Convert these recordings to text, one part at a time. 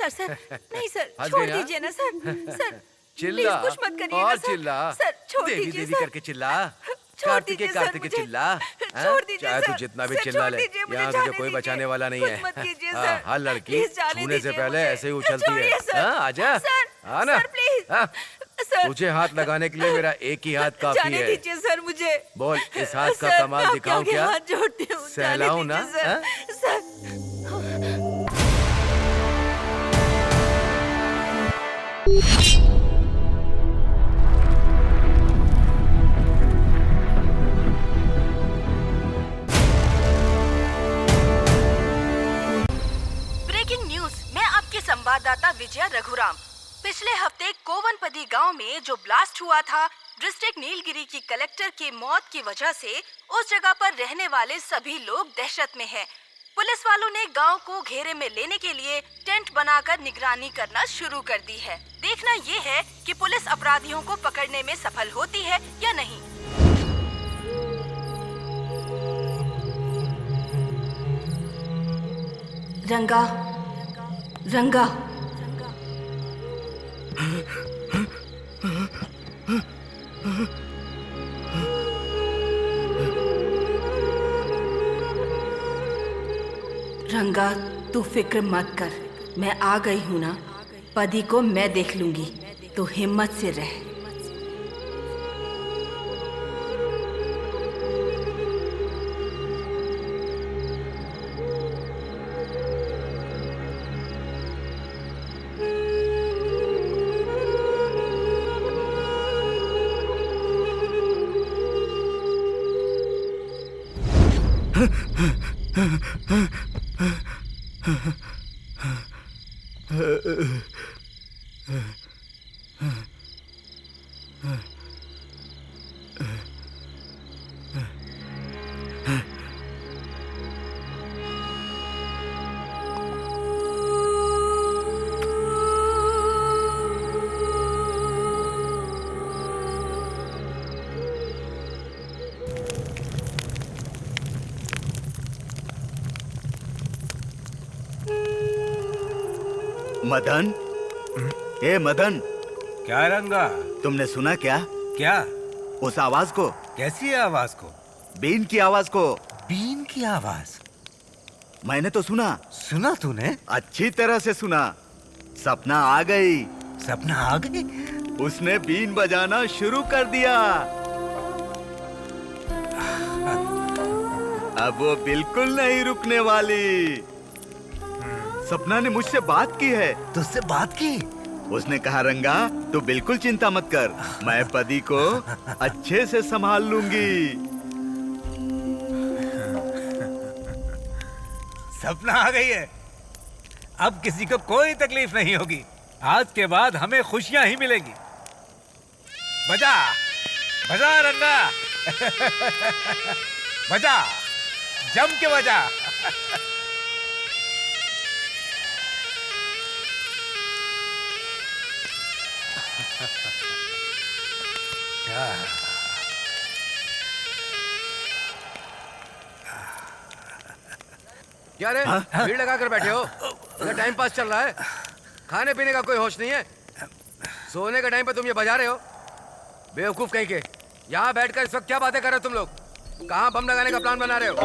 Sir sir नहीं sir, छोड़ दीजिए ना सर। सर चिल्ला कुछ मत करिए और ना सर। चिल्ला, सर छोड़ देवी दीजिए देवी सर। करके चिल्ला, छोड़ दीजिए कार्तिके सर, चिल्ला, छोड़ दीजिए चाहे तू सर। जितना भी सर, चिल्ला छोड़ ले, दीजिए, मुझे यहाँ तुझे जाने कोई दीजिए। बचाने वाला नहीं कुछ है। मत कीजिए हाँ, सर। हर लड़की प्लीज जाने छूने से दीजिए पहले मुझे। ऐसे ही उछलती है। छोड़िए सर। हाँ, आजा, सर, आना। Sir please. हाँ, सर तुझे हाथ लगाने के लिए मेरा एक ही हाथ काफी जाने है। दीजिए सर मुझे। बोल, इस हाथ का सर, कमाल मैं दिखाऊं आपके क्या? आगे हाथ जोड़ती हूँ, जाने सहलाऊं ना? दीजिए हाँ? सर। ब्रेकिंग न्यूज, मैं आपकी संवाददाता विजया रघुराम। पिछले हफ्ते कोवनपदी गांव में जो ब्लास्ट हुआ था, डिस्ट्रिक्ट नीलगिरी की कलेक्टर की मौत की वजह से उस जगह पर रहने वाले सभी लोग दहशत में हैं। पुलिस वालों ने गांव को घेरे में लेने के लिए टेंट बनाकर निगरानी करना शुरू कर दी है। देखना ये है कि पुलिस अपराधियों को पकड़ने में सफल होती है या नहीं। रंगा, रंगा, रंगा, तू फिक्र मत कर, मैं आ गई हूँ ना। पदी को मैं देख लूंगी, तो हिम्मत से रह। मदन, ए मदन, क्या रंगा? तुमने सुना क्या? क्या? उस आवाज को? कैसी आवाज को? बीन की आवाज को। बीन की आवाज? मैंने तो सुना। सुना तूने? अच्छी तरह से सुना। सपना आ गई। सपना आ गई? उसने बीन बजाना शुरू कर दिया। अब वो बिल्कुल नहीं रुकने वाली। सपना ने मुझसे बात की है। तुझसे बात की? उसने कहा रंगा, तू बिल्कुल चिंता मत कर, मैं पदी को अच्छे से संभाल लूंगी। सपना आ गई है। अब किसी को कोई तकलीफ नहीं होगी। आज के बाद हमें खुशियां ही मिलेगी। बजा, बजा रंगा। बजा, जम के बजा। क्या रे, भीड़ लगा कर बैठे हो? इधर टाइम पास चल रहा है, खाने पीने का कोई होश नहीं है। सोने के टाइम पे तुम ये बजा रहे हो? बेवकूफ कहीं के। यहाँ बैठकर इस वक्त क्या बातें कर रहे हो तुम लोग? कहाँ बम लगाने का प्लान बना रहे हो?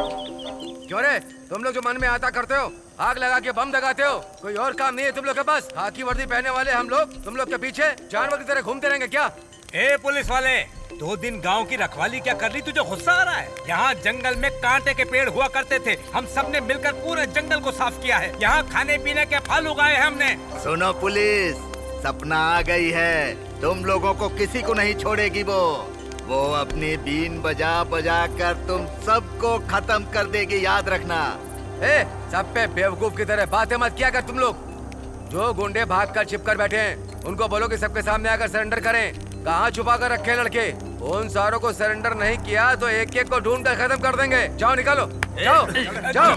क्यों रे, तुम लोग जो मन में आता करते हो, आग लगा के बम लगाते हो, कोई और काम नहीं है तुम लोग के पास? खाकी वर्दी पहने वाले हम लोग तुम लोग के पीछे जानवर की तरह घूमते रहेंगे क्या? ए पुलिस वाले, 2 दिन गांव की रखवाली क्या कर ली? तुझे गुस्सा आ रहा है? यहाँ जंगल में कांटे के पेड़ हुआ करते थे, हम सब ने मिलकर पूरे जंगल को साफ किया है। यहाँ खाने पीने के फल उगाए हैं हमने। सुनो पुलिस, सपना आ गई है। तुम लोगों को किसी को नहीं छोड़ेगी वो अपनी बीन बजा बजा कर तुम सबको खत्म कर देगी, याद रखना। ए, सब पे बेवकूफ की तरह बातें मत किया कर तुम लोग। जो गुंडे भाग कर छिप कर बैठे हैं, उनको बोलो कि सबके सामने आकर सरेंडर करें। कहाँ छुपा कर रखे लड़के? उन सारों को सरेंडर नहीं किया तो एक एक को ढूंढ कर खत्म कर देंगे। जाओ निकालो, जाओ जाओ।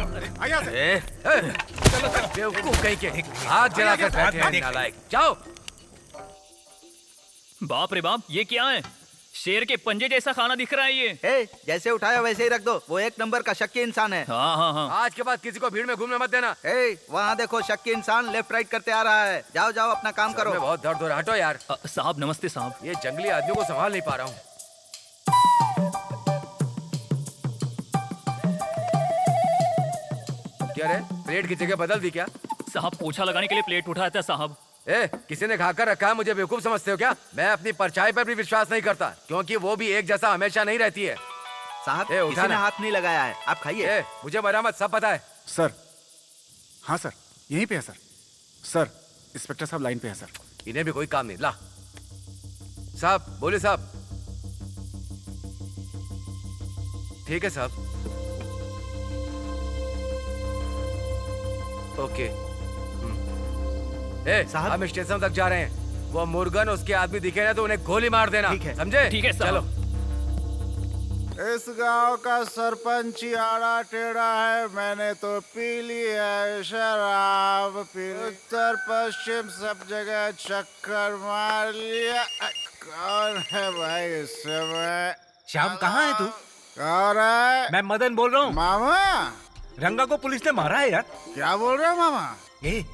बेवकूफ कहीं के, आग जला कर बैठे हैं नालायक। जाओ। बाप रे बाप, ये क्या है? शेर के पंजे जैसा खाना दिख रहा है ये। ए, जैसे उठाया वैसे ही रख दो, वो एक नंबर का शक्की इंसान है। हाँ हाँ हाँ। आज के बाद किसी को भीड़ में घूमने मत देना। ए, वहाँ देखो शक्की इंसान लेफ्ट राइट करते आ रहा है। जाओ जाओ अपना काम सर करो। में बहुत दर्द हो रहा है, हटो यार। साहब नमस्ते साहब। ये जंगली आदमी को संभाल नहीं पा रहा हूँ। क्या रे, प्लेट की जगह बदल दी क्या? साहब पोछा लगाने के लिए प्लेट उठाया था साहब। ए, किसी ने खाकर रखा है, मुझे बेवकूफ समझते हो क्या? मैं अपनी परछाई पर भी विश्वास नहीं करता, क्योंकि वो भी एक जैसा हमेशा नहीं रहती है। साहब ए, किसी उठाना। ने हाथ नहीं लगाया है, आप खाइए। ए, मुझे मरामत सब पता है। सर, हाँ सर, यहीं पे है सर। सर, इंस्पेक्टर साहब लाइन पे है सर। इन्हें भी कोई काम नहीं। ला साहब, बोलिए साहब। ठीक है साहब। ओके। ए, साहब। हम स्टेशन तक जा रहे हैं। वो मुर्गन उसके आदमी दिखे ना तो उन्हें गोली मार देना। ठीक है। समझे? ठीक है साहब। चलो। इस गांव का सरपंच ही आड़ा टेढ़ा है, मैंने तो पी ली है शराब, पी उत्तर पश्चिम सब जगह चक्कर मार लिया। कौन है भाई इस समय? श्याम कहाँ है तू? कौन है? मैं मदन बोल रहा हूँ। मामा, रंगा को पुलिस ने मारा है यार। क्या बोल रहे हो मामा? ए,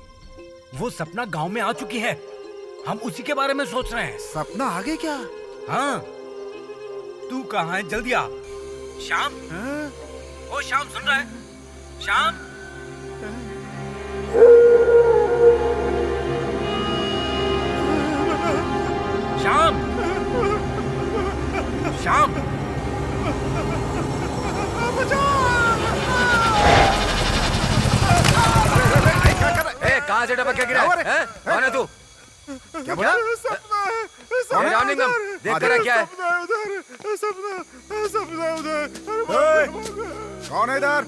वो सपना गांव में आ चुकी है, हम उसी के बारे में सोच रहे हैं। सपना आगे क्या? हाँ, तू कहाँ है? जल्दी आ। श्याम, हाँ? ओ श्याम सुन रहा है? श्याम, श्याम, श्याम, ए, कहाँ से टपक के गिरा है? हैं? कौन है तू? क्या बोला? ए, रामलिंगम, देख कर क्या है? कौन है इधर?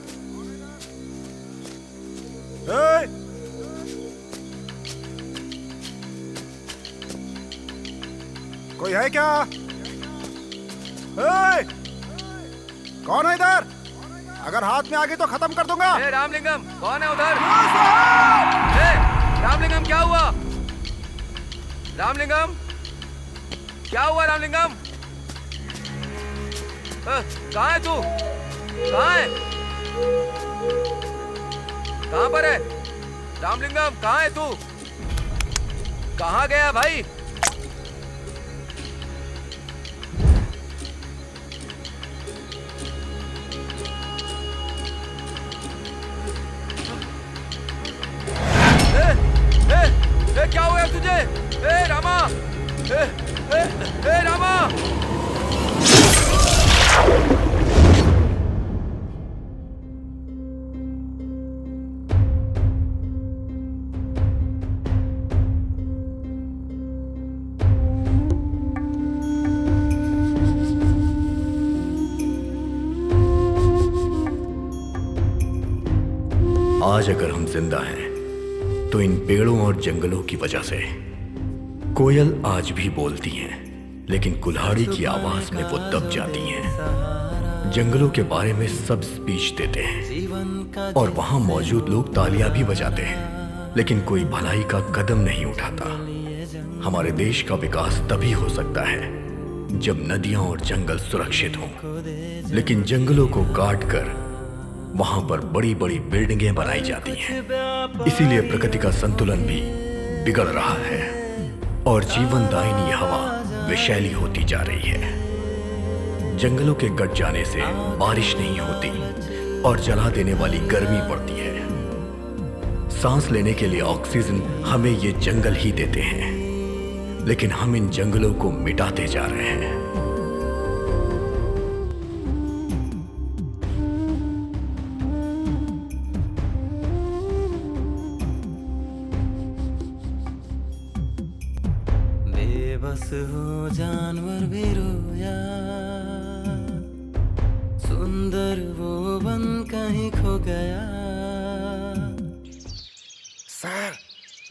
कोई है क्या? कौन है इधर? अगर हाथ में आ गई तो खत्म कर दूंगा। ए, रामलिंगम, कौन है उधर? ए, रामलिंगम, क्या हुआ? रामलिंगम, क्या हुआ रामलिंगम? कहाँ है तू? कहाँ है? कहाँ पर है? रामलिंगम, कहाँ है तू? कहाँ गया भाई? ए, क्या हुआ तुझे? ए रामा, ए रामा। आज अगर हम जिंदा हैं तो इन पेड़ों और जंगलों की वजह से। कोयल आज भी बोलती हैं, लेकिन कुल्हाड़ी की आवाज में वो दब जाती हैं। जंगलों के बारे में सब स्पीच देते हैं और वहां मौजूद लोग तालियां भी बजाते हैं, लेकिन कोई भलाई का कदम नहीं उठाता। हमारे देश का विकास तभी हो सकता है जब नदियां और जंगल सुरक्षित हों, लेकिन जंगलों को काट कर वहां पर बड़ी बड़ी बिल्डिंगें बनाई जाती हैं। इसीलिए प्रकृति का संतुलन भी बिगड़ रहा है और जीवनदायिनी हवा विषैली होती जा रही है। जंगलों के कट जाने से बारिश नहीं होती और जला देने वाली गर्मी पड़ती है। सांस लेने के लिए ऑक्सीजन हमें ये जंगल ही देते हैं, लेकिन हम इन जंगलों को मिटाते जा रहे हैं। बेबस हो जानवर भी रोया, सुंदर वो वन कहीं खो गया। सर,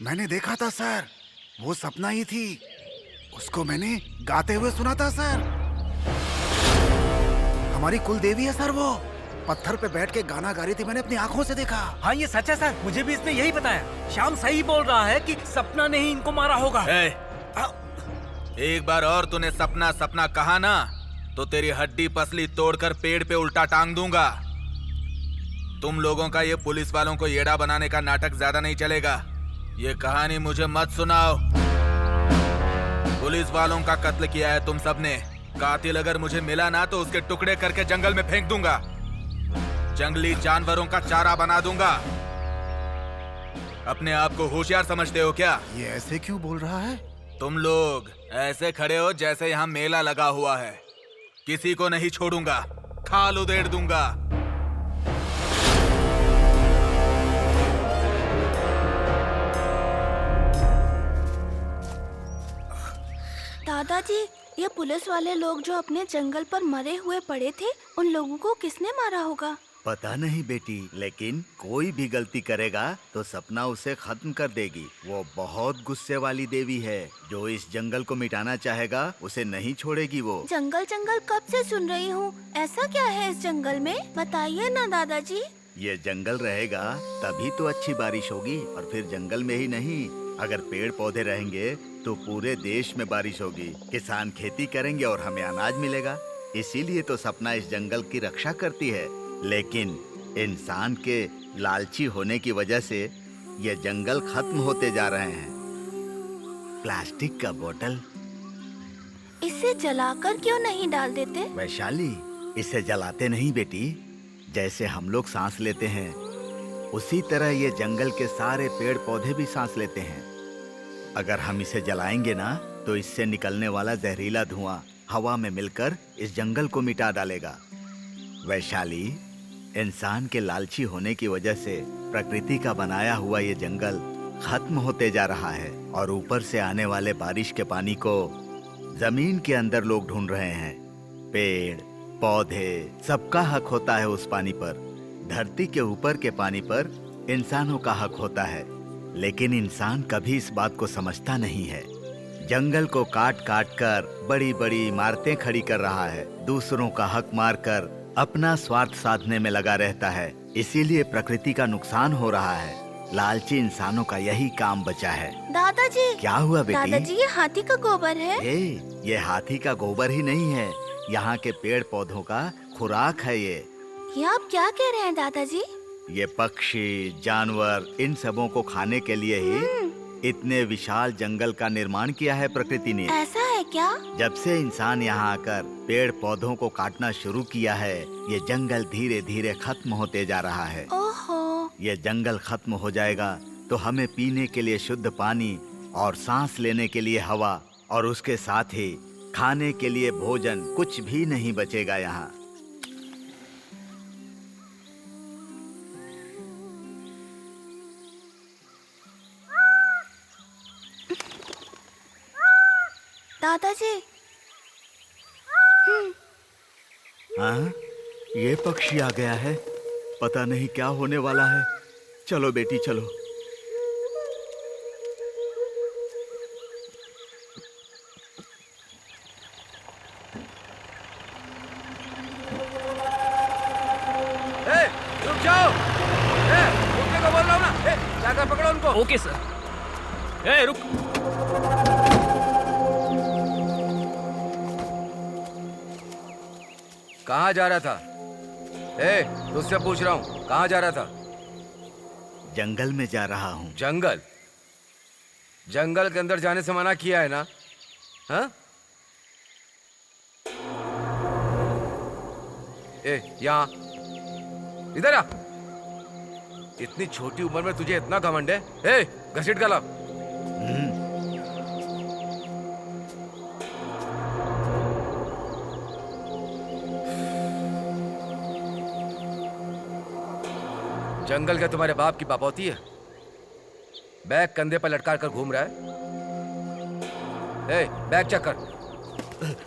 मैंने देखा था सर, वो सपना ही थी। उसको मैंने गाते हुए सुना था सर। हमारी कुल देवी है सर। वो पत्थर पे बैठ के गाना गा रही थी, मैंने अपनी आंखों से देखा। हाँ ये सच है सर, मुझे भी इसने यही बताया। श्याम सही बोल रहा है कि सपना ने ही इनको मारा होगा। एक बार और तूने सपना सपना कहा ना तो तेरी हड्डी पसली तोड़कर पेड़ पे उल्टा टांग दूंगा। तुम लोगों का ये पुलिस वालों को येड़ा बनाने का नाटक ज्यादा नहीं चलेगा। ये कहानी मुझे मत सुनाओ। पुलिस वालों का कत्ल किया है तुम सबने। कातिल अगर मुझे मिला ना तो उसके टुकड़े करके जंगल में फेंक दूंगा। जंगली जानवरों का चारा बना दूंगा। अपने आप को होशियार समझते हो क्या? ये ऐसे क्यों बोल रहा है? तुम लोग ऐसे खड़े हो जैसे यहाँ मेला लगा हुआ है। किसी को नहीं छोड़ूंगा, खाल उधेड़ दूंगा। दादाजी, ये पुलिस वाले लोग जो अपने जंगल पर मरे हुए पड़े थे, उन लोगों को किसने मारा होगा? पता नहीं बेटी, लेकिन कोई भी गलती करेगा तो सपना उसे खत्म कर देगी। वो बहुत गुस्से वाली देवी है। जो इस जंगल को मिटाना चाहेगा उसे नहीं छोड़ेगी वो। जंगल जंगल कब से सुन रही हूँ। ऐसा क्या है इस जंगल में, बताइए ना दादाजी। ये जंगल रहेगा तभी तो अच्छी बारिश होगी। और फिर जंगल में ही नहीं, अगर पेड़ पौधे रहेंगे तो पूरे देश में बारिश होगी। किसान खेती करेंगे और हमें अनाज मिलेगा। इसीलिए तो सपना इस जंगल की रक्षा करती है। लेकिन इंसान के लालची होने की वजह से ये जंगल खत्म होते जा रहे हैं। प्लास्टिक का बोतल इसे जलाकर क्यों नहीं डाल देते? वैशाली, इसे जलाते नहीं बेटी। जैसे हम लोग सांस लेते हैं उसी तरह ये जंगल के सारे पेड़ पौधे भी सांस लेते हैं। अगर हम इसे जलाएंगे ना तो इससे निकलने वाला जहरीला धुआं हवा में मिलकर इस जंगल को मिटा डालेगा। वैशाली, इंसान के लालची होने की वजह से प्रकृति का बनाया हुआ ये जंगल खत्म होते जा रहा है। और ऊपर से आने वाले बारिश के पानी को जमीन के अंदर लोग ढूंढ रहे हैं। पेड़ पौधे सबका हक होता है उस पानी पर। धरती के ऊपर के पानी पर इंसानों का हक होता है, लेकिन इंसान कभी इस बात को समझता नहीं है। जंगल को काट काट कर बड़ी बड़ी इमारतें खड़ी कर रहा है। दूसरों का हक मारकर अपना स्वार्थ साधने में लगा रहता है। इसीलिए प्रकृति का नुकसान हो रहा है। लालची इंसानों का यही काम बचा है। दादाजी, क्या हुआ बेटी? दादाजी, ये हाथी का गोबर है। ये हाथी का गोबर ही नहीं है, यहाँ के पेड़ पौधों का खुराक है ये। आप क्या कह रहे हैं दादाजी? ये पक्षी जानवर इन सबों को खाने के लिए ही इतने विशाल जंगल का निर्माण किया है प्रकृति ने। ऐसा है क्या? जब से इंसान यहाँ आकर पेड़ पौधों को काटना शुरू किया है, ये जंगल धीरे धीरे खत्म होते जा रहा है। ओहो। ये जंगल खत्म हो जाएगा तो हमें पीने के लिए शुद्ध पानी और सांस लेने के लिए हवा और उसके साथ ही खाने के लिए भोजन कुछ भी नहीं बचेगा यहाँ। दादाजी। हाँ, ये पक्षी आ गया है। पता नहीं क्या होने वाला है। चलो बेटी चलो। रुक जाओ। रुकने को बोल रहा हूँ ना। जाकर पकड़ो उनको। Okay sir. ए रुक। कहाँ जा रहा था? तुझसे पूछ रहा हूँ, कहाँ जा रहा था? जंगल में जा रहा हूँ। जंगल? जंगल के अंदर जाने से मना किया है ना? हाँ? यहाँ इधर आ। इतनी छोटी उम्र में तुझे इतना घमंड है? घसीट गला। जंगल का तुम्हारे बाप की बापौती है? बैग कंधे पर लटका कर घूम रहा है। बैग चेक कर।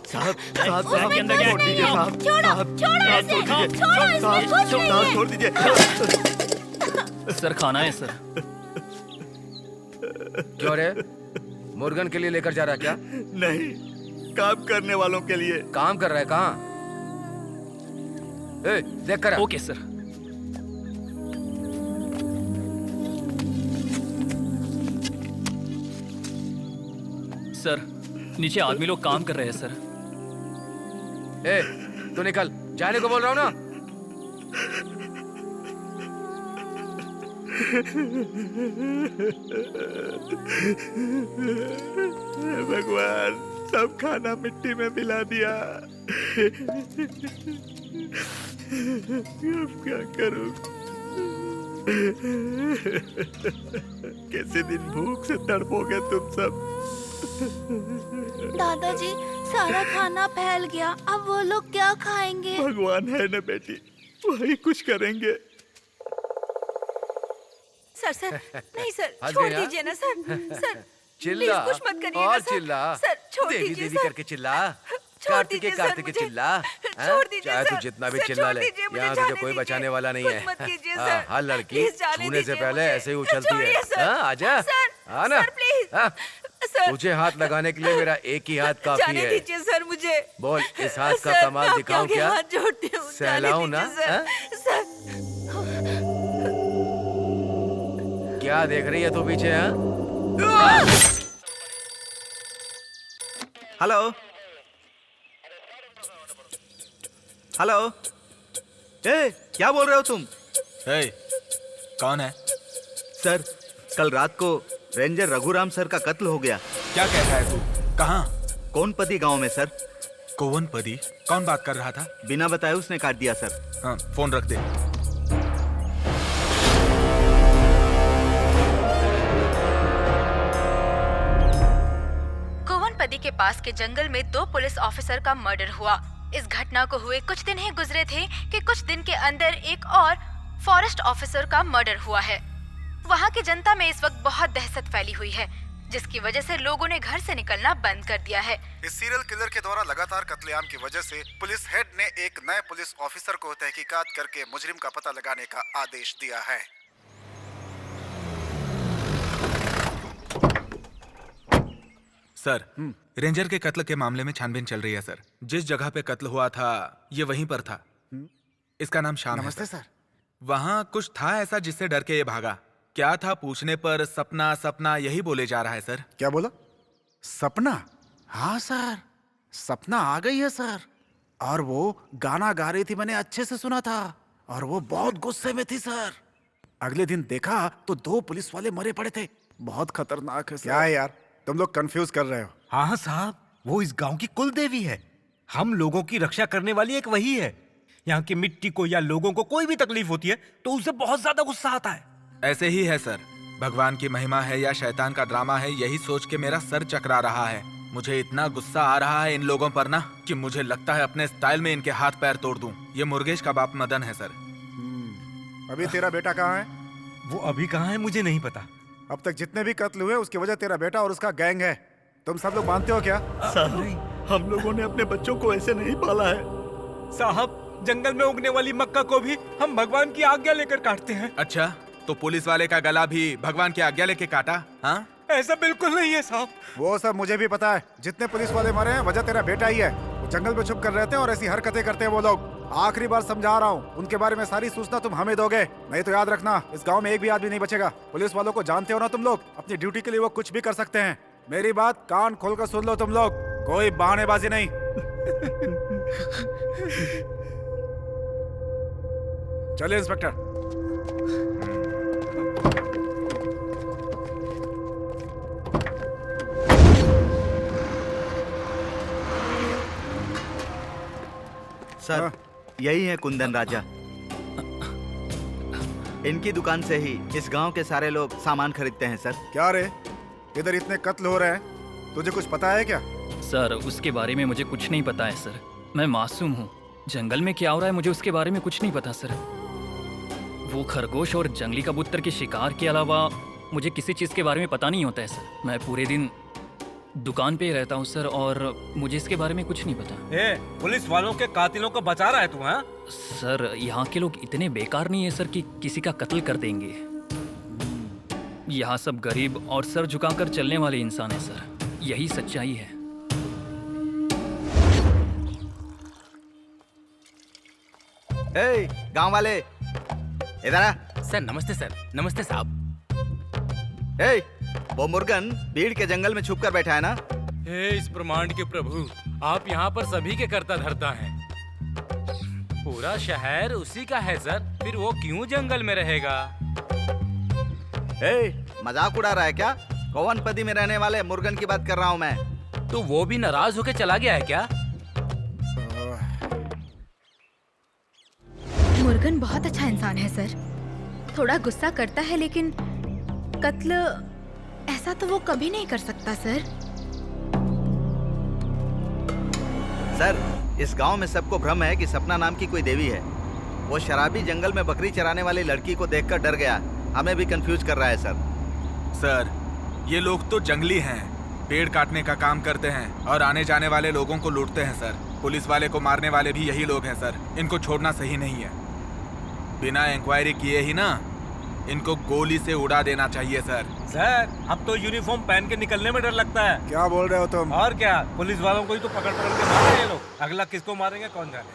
साहब बैग के अंदर क्या है? छोड़ दीजिए। सर खाना है सर। क्यों रे? मुर्गन के लिए लेकर जा रहा है क्या? नहीं, काम करने वालों के लिए। काम कर रहा है? कहाँ? देख कर। Okay sir. सर नीचे आदमी लोग काम कर रहे हैं सर। ए, तू निकल, जाने को बोल रहा हूँ ना। भगवान, सब खाना मिट्टी में मिला दिया। अब क्या करूं? कैसे दिन भूख से तड़पोगे तुम सब। दादाजी, सारा खाना फैल गया, अब वो लोग क्या खाएंगे? भगवान है ना बेटी, वही कुछ करेंगे। सर सर नहीं सर, हंस छोड़ गई ना? दीजिए ना सर। सर चिल्ला प्लीज कुछ मत करिए और ना सर। चिल्ला, सर छोड़ देवी दीजिए देवी सर। करके चिल्ला, छोड़ कार्तिके दीजिए सर कार्तिके मुझे। चिल्ला। छोड़ दीजिए चाहे तू सर। जितना भी सर, चिल्ला छोड़ ले, दीजिए, मुझे यहाँ तुझे जाने कोई दीजिए। बचाने वाला नहीं कुछ है। मत कीजिए हाँ, सर। हर लड़की प्लीज जाने छूने से दीजिए पहले मुझे। ऐसे ही उछलती है। छोड़िए सर। हाँ, आजा, सर, आ ना। Sir, please. हाँ, सर तुझे हाथ लगाने के लिए मेरा एक ही हाथ काफी जाने है। दीजिए सर मुझे। बोल, इस हाथ का सर, कमाल मैं दिखाऊं आपके क्या? हाथ जोड़ती हूँ, जाने सहलाऊं ना? दीजिए सर। हाँ? सर क्या देख रही है तू पीछे? हाँ, हेलो हेलो, ए, क्या बोल रहे हो तुम? कौन है? सर, कल रात को रेंजर रघुराम सर का कत्ल हो गया। क्या कहता है तू? कहाँ? कोनपति गांव में सर। कोवनपदी? कौन बात कर रहा था? बिना बताए उसने काट दिया सर। हाँ, फोन रख दे। कोवनपदी के पास के जंगल में 2 पुलिस ऑफिसर का मर्डर हुआ। इस घटना को हुए कुछ दिन ही गुजरे थे कि कुछ दिन के अंदर एक और फॉरेस्ट ऑफिसर का मर्डर हुआ है। वहाँ की जनता में इस वक्त बहुत दहशत फैली हुई है, जिसकी वजह से लोगों ने घर से निकलना बंद कर दिया है। इस सीरियल किलर के द्वारा लगातार कत्लेआम की वजह से पुलिस हेड ने एक नए पुलिस ऑफिसर को तहकीकात करके मुजरिम का पता लगाने का आदेश दिया है। सर, रेंजर के कत्ल के मामले में छानबीन चल रही है सर। जिस जगह पे कत्ल हुआ था ये वहीं पर था। इसका नाम श्याम है। नमस्ते सर। वहाँ कुछ था ऐसा जिससे डर के ये भागा। क्या था पूछने पर सपना सपना यही बोले जा रहा है सर। क्या बोला? सपना? हाँ सर, सपना आ गई है सर। और वो गाना गा रही थी, मैंने अच्छे से सुना था। और वो बहुत गुस्से में थी सर। अगले दिन देखा तो 2 पुलिस वाले मरे पड़े थे। बहुत खतरनाक है सर। क्या है यार, तुम लोग कंफ्यूज कर रहे हो। हाँ साहब, वो इस गांव की कुल देवी है। हम लोगों की रक्षा करने वाली एक वही है। यहाँ की मिट्टी को या लोगों को कोई भी तकलीफ होती है तो उसे बहुत ज्यादा गुस्सा आता है। ऐसे ही है सर। भगवान की महिमा है या शैतान का ड्रामा है, यही सोच के मेरा सर चकरा रहा है। मुझे इतना गुस्सा आ रहा है इन लोगों पर ना कि मुझे लगता है अपने स्टाइल में इनके हाथ पैर तोड़ दूं। ये मुर्गेश का बाप मदन है सर। अभी तेरा बेटा कहाँ है? वो अभी कहाँ है मुझे नहीं पता। अब तक जितने भी कत्ल हुए उसकी वजह तेरा बेटा और उसका गैंग है। तुम सब लोग मानते हो क्या? साहब, हम लोगों ने अपने बच्चों को ऐसे नहीं पाला है। साहब, जंगल में उगने वाली मक्का को भी हम भगवान की आज्ञा लेकर काटते हैं। अच्छा, तो पुलिस वाले का गला भी भगवान की आज्ञा लेके काटा? हाँ, ऐसा बिल्कुल नहीं है साहब। वो सब मुझे भी पता है। जितने पुलिस वाले मरे हैं वजह तेरा बेटा ही है। वो जंगल में छुप कर रहते हैं और ऐसी हरकतें करते हैं वो लोग। आखिरी बार समझा रहा हूँ, उनके बारे में सारी सूचना तुम हमें दोगे, नहीं तो याद रखना इस गांव में एक भी आदमी नहीं बचेगा। पुलिस वालों को जानते हो ना तुम लोग, अपनी ड्यूटी के लिए वो कुछ भी कर सकते हैं। मेरी बात कान खोलकर सुन लो तुम लोग, कोई बहानेबाजी नहीं। चलिए इंस्पेक्टर। सर, यही है कुंदन राजा। इनकी दुकान से ही इस गांव के सारे लोग सामान खरीदते हैं सर। क्या रे, इधर इतने कत्ल हो रहे हैं, तुझे कुछ पता है क्या? सर, उसके बारे में मुझे कुछ नहीं पता है सर। मैं मासूम हूँ। जंगल में क्या हो रहा है मुझे उसके बारे में कुछ नहीं पता सर। वो खरगोश और जंगली कबूतर के शिकार के अलावा मुझे किसी चीज़ के बारे में पता नहीं होता है सर। मैं पूरे दिन दुकान पे ही रहता हूँ सर, और मुझे इसके बारे में कुछ नहीं पता। पुलिस वालों के कातिलों को बचा रहा है तू? हाँ सर, यहाँ के लोग इतने बेकार नहीं है सर कि किसी का कत्ल कर देंगे। यहाँ सब गरीब और सर झुकाकर चलने वाले इंसान है सर। यही सच्चाई है। ए, गांव वाले इधर आ। सर, नमस्ते सर। नमस्ते साहब। ए, वो मुर्गन भीड़ के जंगल में छुप कर बैठा है ना? हे इस ब्रह्मांड के प्रभु, आप यहाँ पर सभी के कर्ता धर्ता हैं। पूरा शहर उसी का है सर, फिर वो क्यों जंगल में रहेगा? मजाक उड़ा रहा है क्या? कोवनपदी में रहने वाले मुर्गन की बात कर रहा हूँ मैं। तो वो भी नाराज होके चला गया है क्या? मुर्गन बहुत अच्छा इंसान है सर। थोड़ा गुस्सा करता है लेकिन कत्ल ऐसा तो वो कभी नहीं कर सकता सर। सर, इस गांव में सबको भ्रम है कि सपना नाम की कोई देवी है। वो शराबी जंगल में बकरी चराने वाली लड़की को देखकर डर गया। हमें भी कंफ्यूज कर रहा है सर। सर, ये लोग तो जंगली हैं, पेड़ काटने का काम करते हैं और आने जाने वाले लोगों को लूटते हैं सर। पुलिस वाले को मारने वाले भी यही लोग हैं सर। इनको छोड़ना सही नहीं है। बिना इंक्वायरी किए ही ना इनको गोली से उड़ा देना चाहिए सर। सर, अब तो यूनिफॉर्म पहन के निकलने में डर लगता है। क्या बोल रहे हो तुम? और क्या, पुलिस वालों को ही तो पकड़ पकड़ के मार रहे हैं लोग। अगला किसको मारेंगे कौन जाने।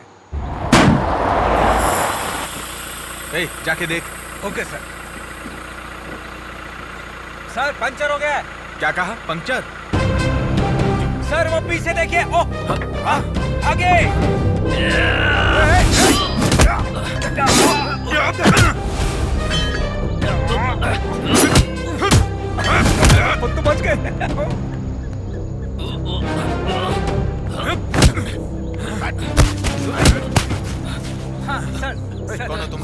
जाके देख। Okay sir. सर, पंचर हो गया है। क्या कहा? पंक्चर? सर, वो पीछे देखिए। ओह, आगे। तो बच गए। हाँ, सर, कौन हो तुम?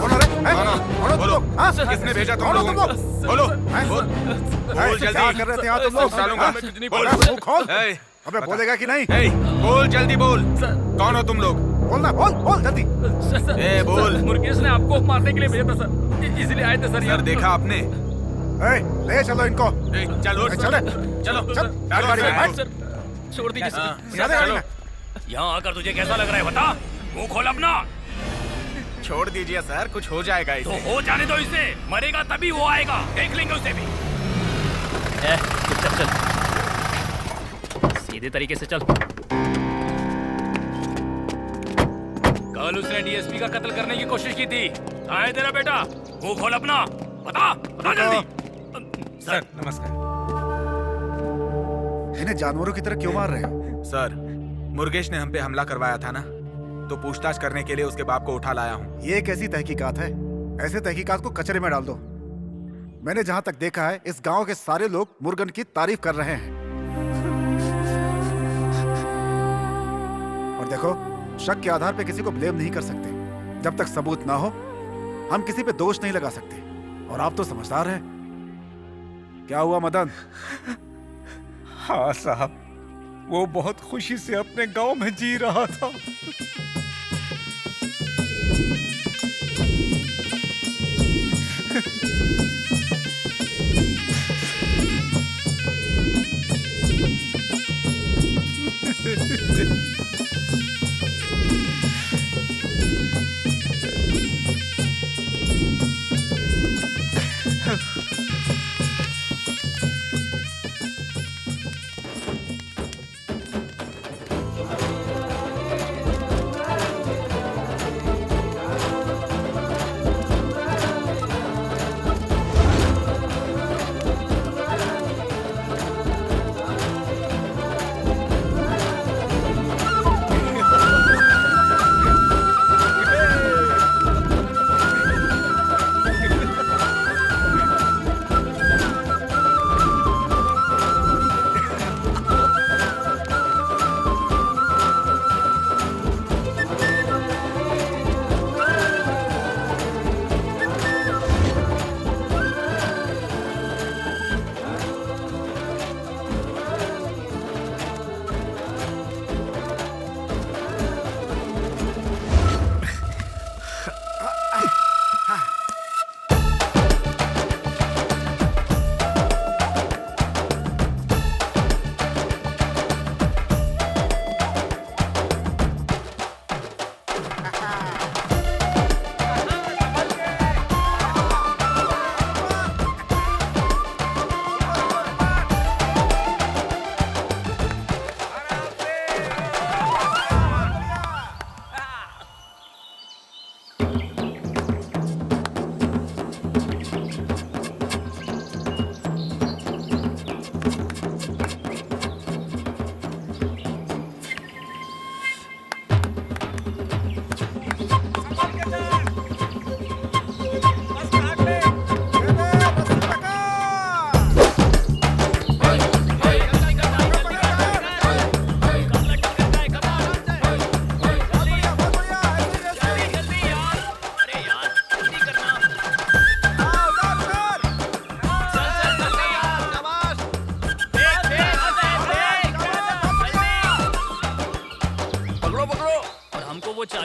बोलो, किसने भेजा तुम लोगों को? बोलो, बोल जल्दी। क्या कर रहे थे यहाँ तुम लोग? डालूंगा। बोल, मुंह खोल। अबे बोलेगा कि नहीं? बोल जल्दी बोल। कौन हो तुम लोग? बोलना, बोल जल्दी। बोल। मुर्गेश ने आपको मारने के लिए भेजा था सर, इसलिए आए थे सर। सर, देखा आपने? ले चलो इनको। चलो चलो चल गाड़ी में बैठ। सर, छोड़ दीजिए सर। चलो। यहाँ आकर तुझे कैसा लग रहा है बता? मुंह खोल अपना। छोड़ दीजिए सर, कुछ हो जाएगा इसे। तो हो जाने दो इसे, मरेगा तभी वो आएगा, देख लेंगे उसे भी। चुपचाप चल, सीधे तरीके से चल। कल उसने डीएसपी का कत्ल करने की कोशिश की थी। कहाँ है तेरा बेटा? मुंह खोल अपना, बता जल्दी। सर, नमस्कार। इन्हें जानवरों की तरह क्यों मार रहे हो? सर, मुर्गेश ने हम पे हमला करवाया था ना, तो पूछताछ करने के लिए उसके बाप को उठा लाया हूँ। ये कैसी तहकीकात है? ऐसे तहकीकात को कचरे में डाल दो। मैंने जहाँ तक देखा है, इस गांव के सारे लोग मुर्गन की तारीफ कर रहे हैं। और देखो, शक के आधार पे किसी को ब्लेम नहीं कर सकते। जब तक सबूत ना हो, हम किसी पे दोष नहीं लगा सकते। और आप तो समझदार हैं। क्या हुआ मदन? हाँ साहब, वो बहुत खुशी से अपने गांव में जी रहा था।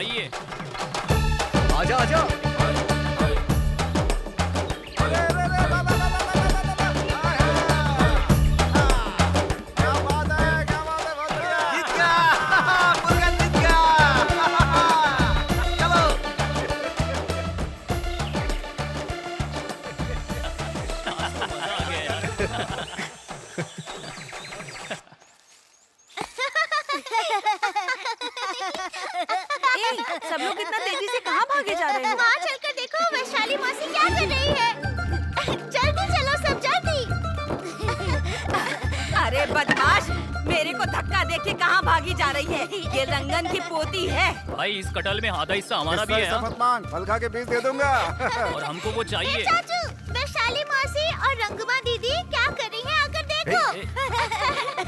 आइए। आजा आजा। सब लोग इतना तेजी से कहाँ भागे जा रहे हो? वहाँ चलकर देखो वैशाली मौसी क्या कर रही है। जल्दी चलो सब जल्दी। अरे बदमाश, मेरे को धक्का दे के कहाँ भागी जा रही है? ये रंगन की पोती है। भाई इस कटल में आधा हिस्सा हमारा भी है। मत मांग, फल खा के बीज दे दूंगा। और हमको वो चाहिए। चाचू, वैशाली मौसी और रंगमा दीदी क्या कर रही हैं? आकर देखो।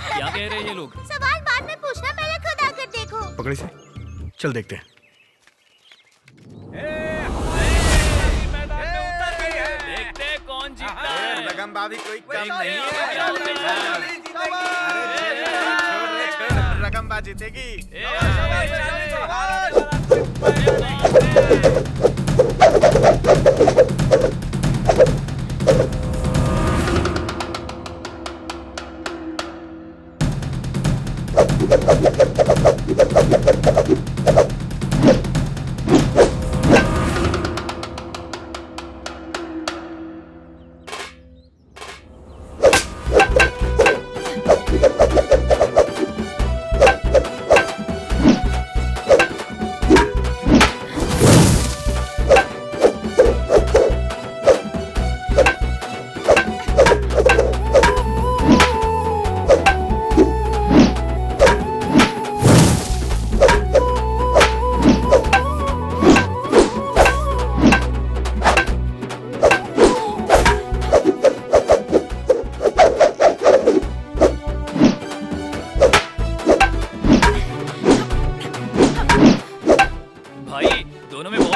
क्या कह रहे हैं ये लोग? सवाल बाद में पूछना, पहले खुद आकर देखो। पकड़े से चल देखते हैं। देखते हैं कौन जीतता है। रगम भाभी कोई कम नहीं है। रगम बा जीतेगी।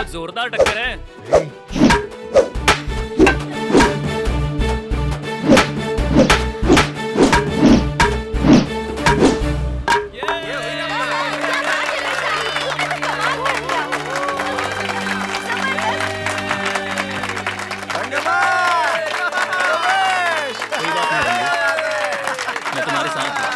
जोरदार टक्कर है। मैं तुम्हारे साथ हूँ।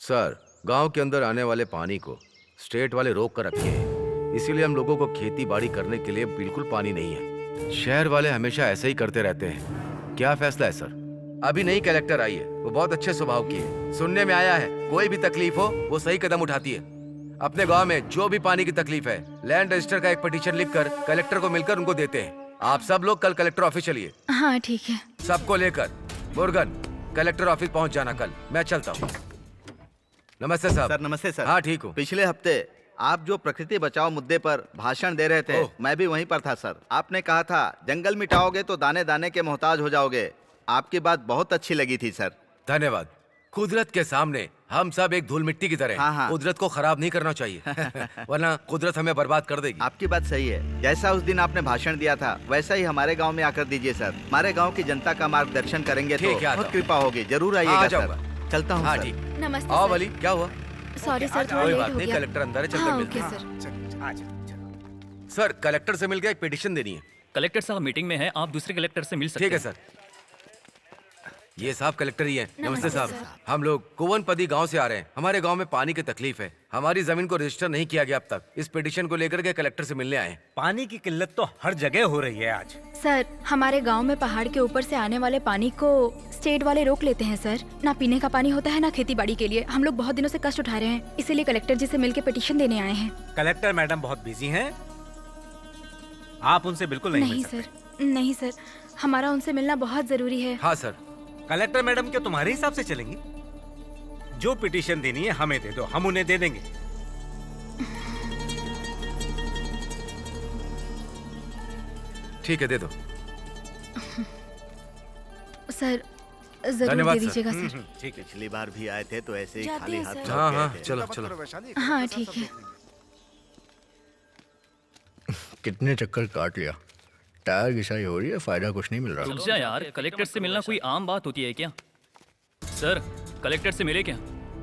सर, गांव के अंदर आने वाले पानी को स्टेट वाले रोक कर रखे हैं, इसीलिए हम लोगों को खेती बाड़ी करने के लिए बिल्कुल पानी नहीं है। शहर वाले हमेशा ऐसे ही करते रहते हैं। क्या फैसला है सर? अभी नई कलेक्टर आई है, वो बहुत अच्छे स्वभाव की है। सुनने में आया है कोई भी तकलीफ हो वो सही कदम उठाती है। अपने गांव में जो भी पानी की तकलीफ है, लैंड रजिस्टर का एक पिटीशन लिखकर कलेक्टर को मिलकर उनको देते हैं। आप सब लोग कल कलेक्टर ऑफिस चलिए। हाँ ठीक है। सबको लेकर मुर्गन कलेक्टर ऑफिस पहुंच जाना कल। मैं चलता हूँ। नमस्ते साहब। सर नमस्ते सर। हाँ ठीक हूँ। पिछले हफ्ते आप जो प्रकृति बचाओ मुद्दे पर भाषण दे रहे थे, मैं भी वहीं पर था सर। आपने कहा था जंगल मिटाओगे तो दाने दाने के मोहताज हो जाओगे। आपकी बात बहुत अच्छी लगी थी सर। धन्यवाद। कुदरत के सामने हम सब एक धूल मिट्टी की तरह हैं। कुदरत को खराब नहीं करना चाहिए वरना कुदरत हमें बर्बाद कर देगी। आपकी बात सही है। जैसा उस दिन आपने भाषण दिया था वैसा ही हमारे गांव में आकर दीजिए सर। हमारे गांव की जनता का मार्गदर्शन करेंगे तो बहुत कृपा होगी। जरूर आइएगा सर। चलता हूँ। हाँ ठीक। नमस्ते आओ सर। वली, क्या हुआ? सॉरी सर, थोड़ा कोई लेट बात हो नहीं, गया। कलेक्टर अंदर है, चलकर हाँ, मिलते ओके हैं। सर। सर, कलेक्टर से मिलकर एक पिटीशन देनी है। कलेक्टर साहब मीटिंग में है, आप दूसरे कलेक्टर से मिल सकते ठीक है हैं। सर। ये साहब कलेक्टर ही है। नमस्ते नमस्ते साहब। सर। हम लोग कुवनपदी गांव से आ रहे हैं। हमारे गांव में पानी की तकलीफ है। हमारी जमीन को रजिस्टर नहीं किया गया अब तक। इस पिटीशन को लेकर के कलेक्टर से मिलने आए हैं। पानी की किल्लत तो हर जगह हो रही है आज। सर, हमारे गांव में पहाड़ के ऊपर से आने वाले पानी को स्टेट वाले रोक लेते हैं सर। ना पीने का पानी होता है ना खेती बाड़ी के लिए। हम लोग बहुत दिनों से कष्ट उठा रहे हैं, इसीलिए कलेक्टर जी से मिलकर पिटीशन देने आए हैं। कलेक्टर मैडम बहुत बिजी हैं। आप उनसे बिल्कुल नहीं नहीं मिल सकते। सर, नहीं सर, हमारा उनसे मिलना बहुत जरूरी है। हाँ सर। कलेक्टर मैडम क्या तुम्हारे हिसाब से चलेंगी? जो पिटीशन देनी है हमें दे दो, हम उन्हें दे देंगे। ठीक है, दे दो। सर जरूर धन्यवाद दे सर। दीजिएगा सर। ठीक है। पिछली बार भी आए थे तो ऐसे ही जाते खाली हैं हाथ सर। लौट हाँ गए हाँ, थे। चलो चलो। हाँ ठीक है। कितने चक्कर काट लिया, टायर घिसाई हो रही है, फायदा कुछ नहीं मिल रहा। रुक जा यार, कलेक्टर से मिलना कोई आम बात होती है क्या? सर, कलेक्टर से मिले क्या?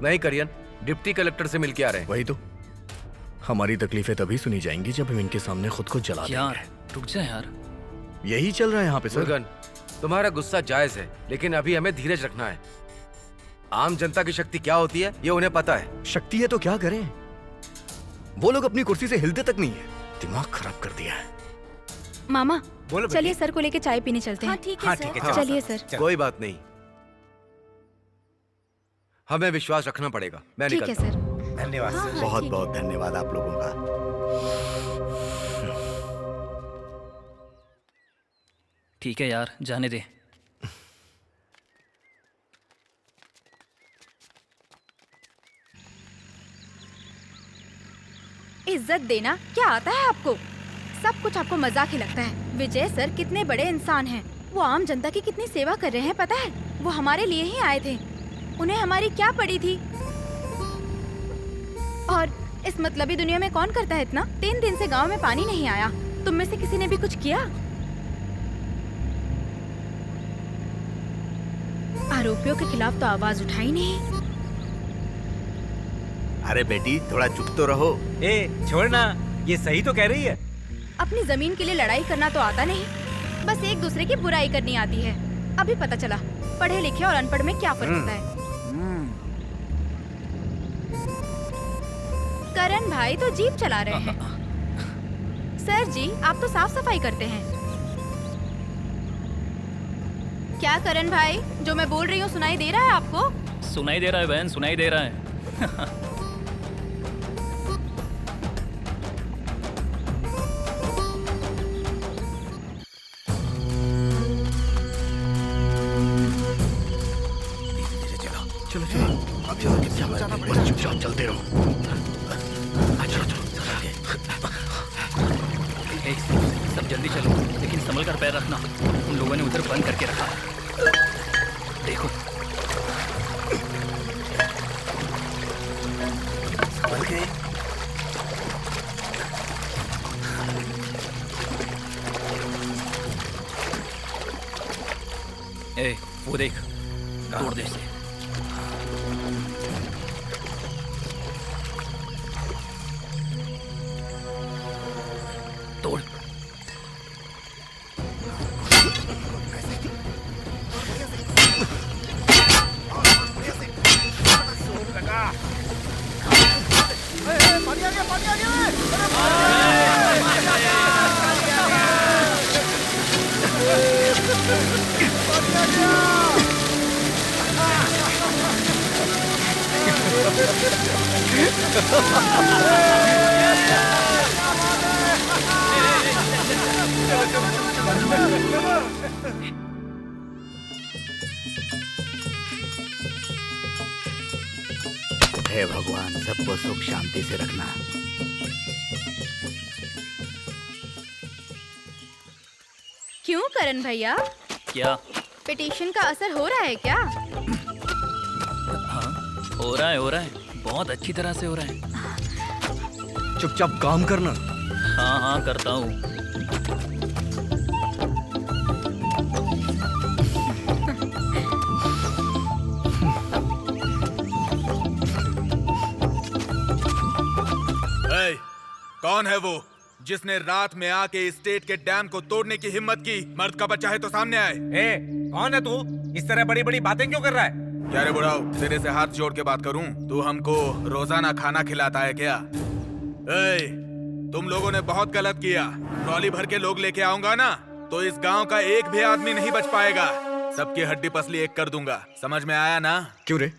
नहीं करियन, डिप्टी कलेक्टर से मिल के आ रहे हैं। वही तो, हमारी तकलीफें तभी सुनी जाएंगी जब हम इनके सामने खुद को जला यार देंगे। रुक जा यार। यही चल रहा है यहाँ पे सर। मुर्गन, तुम्हारा गुस्सा जायज है, लेकिन अभी हमें धीरज रखना है। आम जनता की शक्ति क्या होती है ये उन्हें पता है। शक्ति है तो क्या करें? वो लोग अपनी कुर्सी से हिलते तक नहीं है। दिमाग खराब कर दिया है। मामा बोलो चलिए सर को लेके चाय पीने चलते हैं। हाँ ठीक है सर। चलिए सर। कोई बात नहीं, हमें विश्वास रखना पड़ेगा। मैं ठीक है निकलता हूँ। सर। धन्यवाद हाँ, सर। हाँ, बहुत ठीक बहुत धन्यवाद आप लोगों का। ठीक है यार, जाने दे। इज्जत देना क्या आता है आपको? सब कुछ आपको मजाक ही लगता है। विजय सर कितने बड़े इंसान हैं। वो आम जनता की कितनी सेवा कर रहे हैं पता है? वो हमारे लिए ही आए थे। उन्हें हमारी क्या पड़ी थी? और इस मतलबी दुनिया में कौन करता है इतना? 3 दिन से गांव में पानी नहीं आया। तुम में से किसी ने भी कुछ किया? आरोपियों के खिलाफ तो आवाज उठाई नहीं। अरे बेटी थोड़ा चुप तो रहो। ए छोड़ना, ये सही तो कह रही है। अपनी जमीन के लिए लड़ाई करना तो आता नहीं, बस एक दूसरे की बुराई करनी आती है। अभी पता चला पढ़े लिखे और अनपढ़ में क्या फर्क होता है। करण भाई तो जीप चला रहे हैं। सर जी आप तो साफ सफाई करते हैं। क्या करण भाई, जो मैं बोल रही हूँ सुनाई दे रहा है आपको? सुनाई दे रहा है बहन, सुनाई दे रहा है। चुपचाप चलते रहो। सब जल्दी चलो, लेकिन संभल कर पैर रखना। उन लोगों ने उधर बंद करके रखा है। देखो संभल के। ए, वो देख, तोड़ दे इसे। तोड़। हे भगवान सबको सुख शांति से रखना। क्यों करण भैया, क्या? पिटीशन का असर हो रहा है क्या? हाँ, हो रहा है, बहुत अच्छी तरह से हो रहा है। चुपचाप काम करना। हाँ हाँ करता हूँ। कौन है वो जिसने रात में आके स्टेट के डैम को तोड़ने की हिम्मत की? मर्द का बच्चा है तो सामने आए। ए, कौन है तू? इस तरह बड़ी बड़ी बातें क्यों कर रहा है? क्या रे बुढ़ाओ, तेरे से हाथ जोड़ के बात करूं? तू हमको रोजाना खाना खिलाता है क्या? ए, तुम लोगों ने बहुत गलत किया। ट्रॉली भर के लोग लेके आऊंगा ना तो इस गांव का एक भी आदमी नहीं बच पाएगा। सबकी हड्डी पसली एक कर दूंगा, समझ में आया ना? क्यों रे,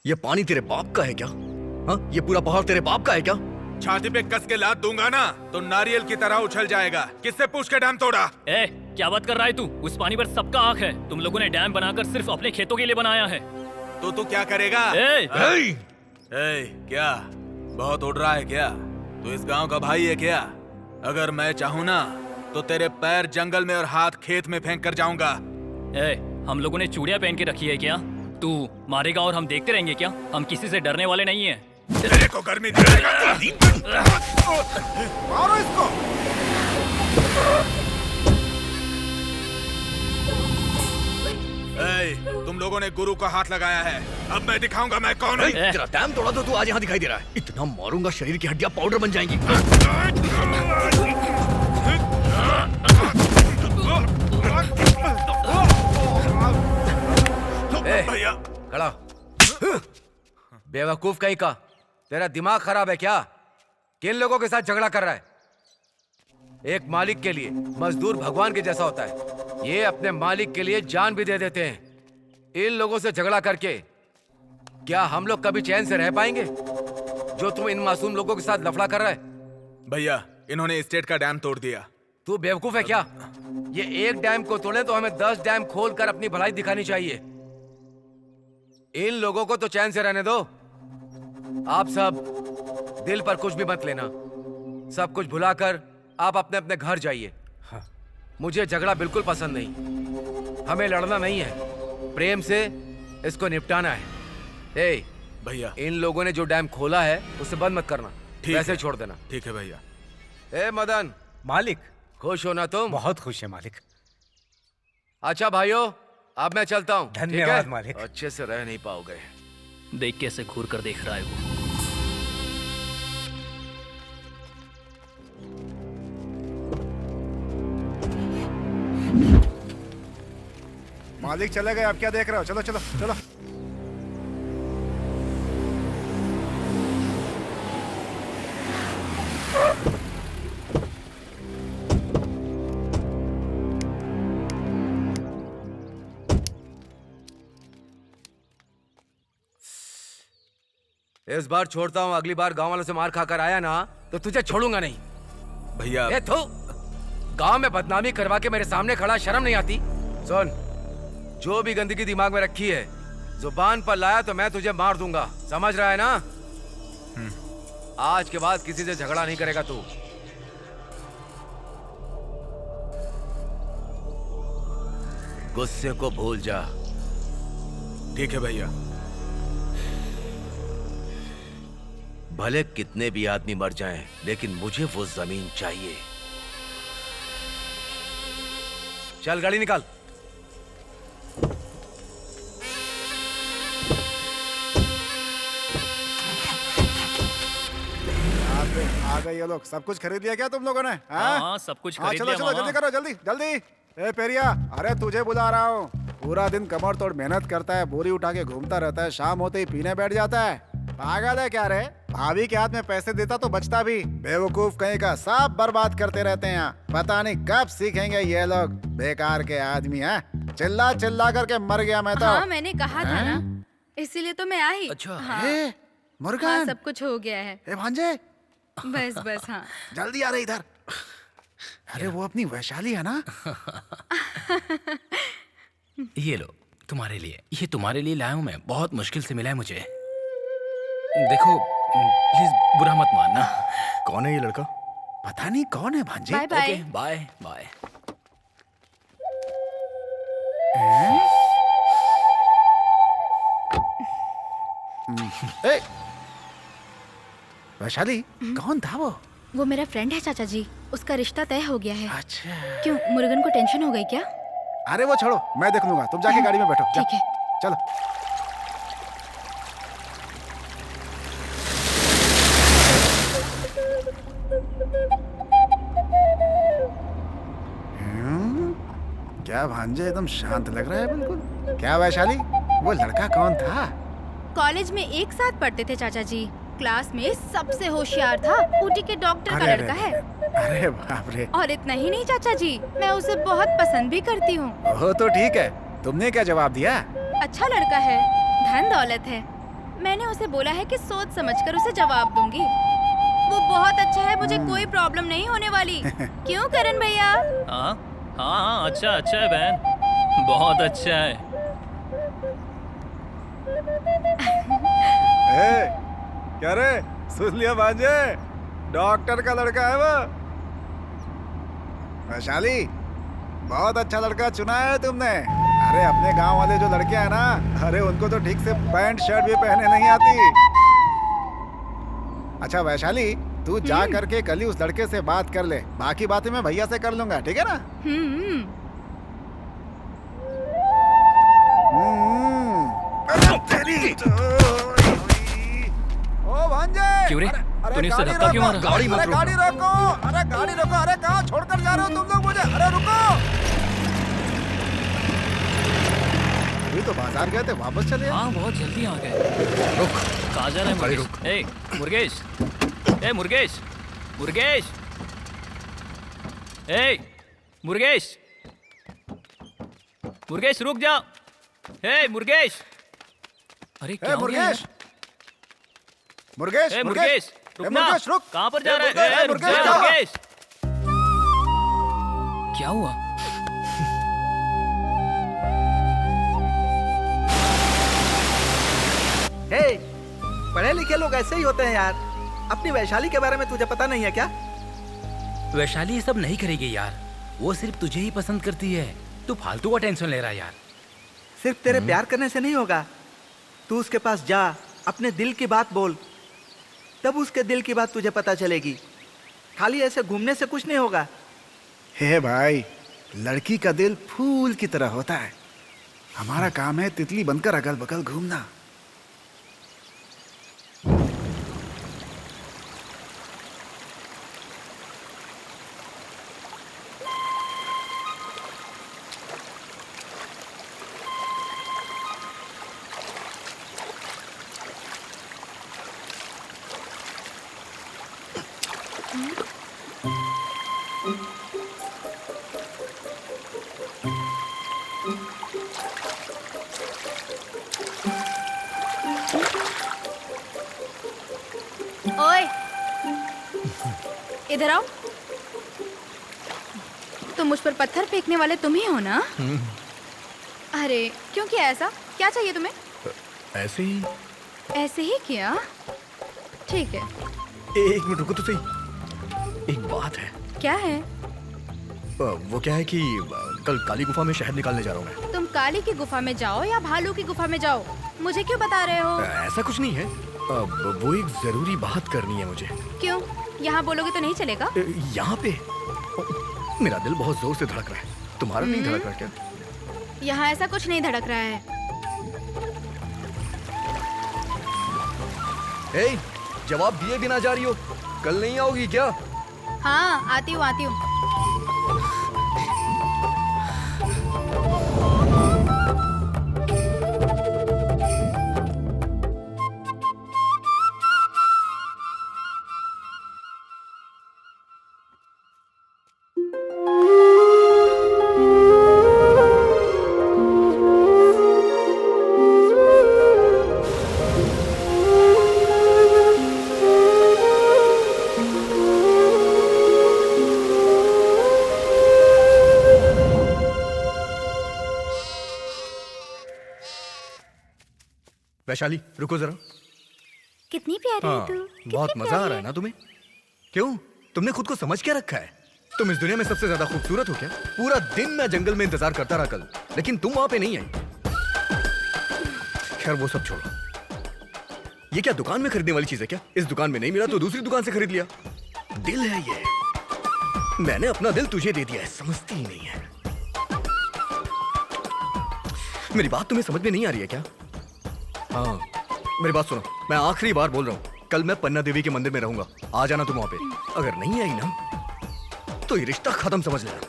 ये पानी तेरे बाप का है क्या? हाँ, ये पूरा पहाड़ तेरे बाप का है क्या? छाती पे कस के लात दूंगा ना तो नारियल की तरह उछल जाएगा। किससे पूछ के डैम तोड़ा? ए, क्या बात कर रहा है तू? उस पानी पर सबका हक है। तुम लोगों ने डैम बनाकर सिर्फ अपने खेतों के लिए बनाया है। तो तू क्या करेगा? क्या बहुत उड़ रहा है क्या? तू इस गांव का भाई है क्या? अगर मैं चाहूँ ना तो तेरे पैर जंगल में और हाथ खेत में फेंक कर जाऊंगा। हम लोगों ने चूड़ियां पहन के रखी है क्या? तू मारेगा और हम देखते रहेंगे क्या? हम किसी से डरने वाले नहीं है। तेरे को गर्मी दिलाएगा। मारो इसको। भाई, तुम लोगों ने गुरु का हाथ लगाया है। अब मैं दिखाऊंगा मैं कौन हूँ। तेरा टाइम तोड़ा तो तू आज यहाँ दिखाई दे रहा है। इतना मारूंगा शरीर की हड्डियां पाउडर बन जाएंगी। भैया खड़ा। बेवकूफ कहीं का, तेरा दिमाग खराब है क्या? किन लोगों के साथ झगड़ा कर रहा है? एक मालिक के लिए मजदूर भगवान के जैसा होता है। ये अपने मालिक के लिए जान भी दे देते हैं। इन लोगों से झगड़ा करके क्या हम लोग कभी चैन से रह पाएंगे? जो तुम इन मासूम लोगों के साथ लफड़ा कर रहा है। भैया, इन्होंने स्टेट का डैम तोड़ दिया। तू बेवकूफ है क्या? ये एक डैम को तोड़े तो हमें 10 डैम खोलकर अपनी भलाई दिखानी चाहिए। इन लोगों को तो चैन से रहने दो। आप सब दिल पर कुछ भी मत लेना। सब कुछ भुलाकर आप अपने अपने घर जाइए। मुझे झगड़ा बिल्कुल पसंद नहीं। हमें लड़ना नहीं है, प्रेम से इसको निपटाना है। ए भैया, इन लोगों ने जो डैम खोला है उसे बंद मत करना, वैसे छोड़ देना। ठीक है भैया। ए मदन। मालिक। खुश हो ना तुम? बहुत खुश है मालिक। अच्छा भाइयों, अब मैं चलता हूँ। धन्यवाद मालिक। अच्छे से रह नहीं पाओगे। देख कैसे घूर कर देख रहा है वो। मालिक चले गए, अब क्या देख रहे हो? चलो चलो चलो। इस बार छोड़ता हूँ, अगली बार गांव वालों से मार खाकर आया ना तो तुझे छोड़ूंगा नहीं। भैया ए थू, गांव में बदनामी करवा के मेरे सामने खड़ा, शर्म नहीं आती? सुन, जो भी गंदगी दिमाग में रखी है जुबान पर लाया तो मैं तुझे मार दूंगा, समझ रहा है ना? आज के बाद किसी से झगड़ा नहीं करेगा तू। गुस्से को भूल जा। ठीक है भैया। भले कितने भी आदमी मर जाएं, लेकिन मुझे वो जमीन चाहिए। चल गाड़ी निकाल। आ गए ये लोग। सब कुछ खरीद लिया क्या तुम लोगों ने? हाँ, सब कुछ खरीद चलो लिया चलो, मामा। जल्दी करो, जल्दी जल्दी। ए पेरिया, अरे तुझे बुला रहा हूँ। पूरा दिन कमर तोड़ मेहनत करता है, बोरी उठा के घूमता रहता है, शाम होते ही पीने बैठ जाता है। पागल है क्या रे? भाभी के हाथ में पैसे देता तो बचता भी। बेवकूफ कहीं का, सब बर्बाद करते रहते हैं यहाँ। पता नहीं कब सीखेंगे ये लोग, बेकार के आदमी हैं। चिल्ला चिल्ला करके मर गया मैं तो। हाँ, मैंने कहा था ना, इसीलिए तो मैं आई। अच्छा। हाँ, मुर्गन। हाँ, सब कुछ हो गया है। ए भांजे, बस बस। हाँ, जल्दी आ रहे इधर। अरे वो अपनी वैशाली है ना? ये लो तुम्हारे लिए, ये तुम्हारे लिए लाया हूँ मैं, बहुत मुश्किल से मिला है मुझे। देखो प्लीज बुरा मत मानना। कौन है ये लड़का? पता नहीं कौन है भांजे। Bye bye. Okay bye bye. ए, वैशाली कौन था वो? वो मेरा फ्रेंड है चाचा जी, उसका रिश्ता तय हो गया है। अच्छा। क्यों, मुर्गन को टेंशन हो गई क्या? अरे वो छोड़ो, मैं देख लूंगा, तुम जाके गाड़ी में बैठो। ठीक है, चलो। क्या भांजे एकदम शांत लग रहा है बिल्कुल। क्या वैशाली, वो लड़का कौन था? कॉलेज में एक साथ पढ़ते थे चाचा जी। क्लास में सबसे होशियार था, ऊटी के डॉक्टर का लड़का है। अरे बाप रे। और इतना ही नहीं चाचा जी, मैं उसे बहुत पसंद भी करती हूँ। वो तो ठीक है, तुमने क्या जवाब दिया? अच्छा लड़का है, धन दौलत है। मैंने उसे बोला है कि सोच समझकर उसे जवाब दूंगी। वो बहुत अच्छा है, मुझे कोई प्रॉब्लम नहीं होने वाली। क्यों करण भैया? हाँ हाँ हाँ, अच्छा अच्छा है बहन, बहुत अच्छा है। क्या रे, सुन लिया भांजे? डॉक्टर का लड़का है वो। वैशाली, बहुत अच्छा लड़का चुना है तुमने। अरे अपने गांव वाले जो लड़के हैं ना, अरे उनको तो ठीक से पैंट शर्ट भी पहने नहीं आती। अच्छा वैशाली, तू जा करके कल ही उस लड़के से बात कर ले, बाकी बातें मैं भैया से कर लूंगा, ठीक है ना? ओ भांजे, क्यों रे? अरे तूने उससे गाड़ी धक्का क्यों रोको, मारा? गाड़ी मत रोको। गाड़ी रोको, अरे गाड़ी रोको। अरे कहाँ छोड़कर जा रहे हो तुम लोग मुझे? अरे रुको। अभी तो बाजार गए थे, वापस चले। हाँ बहुत जल्दी आ गए। रुक, कहाँ जा रहे हैं गाड़ी मुर्गेश? ए मुर्गेश, ए मुर्गेश, मुर्गेश, ए मुर्गेश, मुर्गेश रुक जा। ए मुर्गेश, अरे क्या हो गया यार? मुर्गेश, ए मुर्गेश, रुक ना। मुर्गेश रुक। कहाँ पर जा ए, रहे मुर्गेश, हैं? मुर्गेश, ए, क्या? मुर्गेश, क्या हुआ? हे, पढ़े लिखे लोग ऐसे ही होते हैं यार। अपनी वैशाली के बारे में तुझे पता नहीं है क्या? वैशाली ये सब नहीं करेगी यार, वो सिर्फ तुझे ही पसंद करती है। तू फालतू का टेंशन ले रहा है यार। सिर्फ तेरे प्यार करने से नहीं होगा। तू उसके पास जा, अपने दिल की बात बोल, तब उसके दिल की बात तुझे पता चलेगी। खाली ऐसे घूमने से कुछ नहीं होगा। हे भाई, लड़की का दिल फूल की तरह होता है। हमारा काम है तितली बनकर अगल बगल घूमना। ओए, इधर आओ। तुम मुझ पर पत्थर फेंकने वाले तुम ही हो ना? अरे क्यों किया ऐसा? क्या चाहिए तुम्हें? ऐसे ही। ऐसे ही किया? ठीक है। एक मिनट रुको तो सही। एक बात है। क्या है? वो क्या है कि कल काली गुफा में शहद निकालने जा रहा हूँ मैं। तुम काली की गुफा में जाओ या भालू की गुफा में जाओ, मुझे क्यों बता रहे हो? ऐसा कुछ नहीं है। वो एक जरूरी बात करनी है मुझे। क्यों? यहाँ बोलोगे तो नहीं चलेगा? यहाँ पे मेरा दिल बहुत जोर से धड़क रहा है। तुम्हारा नहीं धड़क रहा क्या? यहाँ ऐसा कुछ नहीं धड़क रहा है। ए, जवाब दिए बिना जा रही हो। कल नहीं आओगी क्या? हाँ आती हूँ, आती हूँ। वैशाली रुको जरा। कितनी प्यारी है तू। बहुत मजा आ रहा है ना तुम्हें? क्यों? तुमने खुद को समझ क्या रखा है? तुम इस दुनिया में सबसे ज्यादा खूबसूरत हो क्या? पूरा दिन मैं जंगल में इंतजार करता रहा कल, लेकिन तुम वहां पे नहीं आई। खैर वो सब छोड़ो। ये क्या दुकान में खरीदने वाली चीज है क्या? इस दुकान में नहीं मिला तो दूसरी दुकान से खरीद लिया। दिल है ये। मैंने अपना दिल तुझे दे दिया है, समझती ही नहीं है। मेरी बात तुम्हें समझ में नहीं आ रही है क्या? हाँ मेरी बात सुनो, मैं आखिरी बार बोल रहा हूँ, कल मैं पन्ना देवी के मंदिर में रहूंगा। आ जाना तुम वहां पे। अगर नहीं आई ना तो ये रिश्ता खत्म समझ लेना।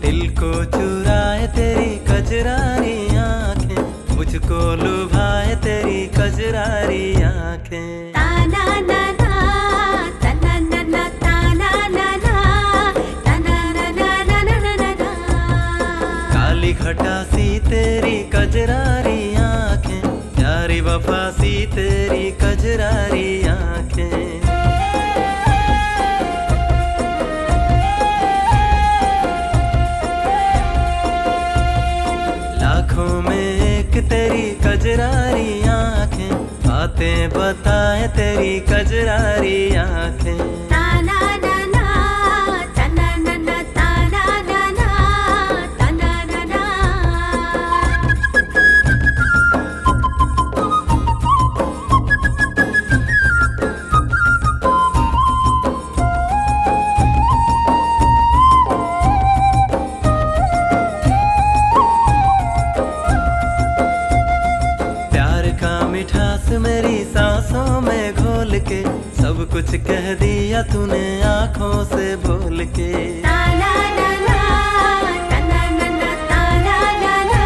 दिल को चुराए तेरी कजरारी आंखें, मुझको लुभाए तेरी कजरारी आंखें। ताना ना ना तना ना ना ताना ना ना तना ना ना ना ना ना ना। काली घटा सी तेरी कजरारी आंखें, प्यारी वफा सी तेरी कजरारी आंखें। लाखों में एक तेरी कजरारी आंखें, बातें बताए तेरी कजरारी आंखें। ताना ना ना तना ना ना ताना ना ना तना ना ना। प्यार का मिठास मेरी सांसों में घोल के, सब कुछ कह दिया तूने आंखों से बोल के। ताना ना ना तना ना ना ताना ना ना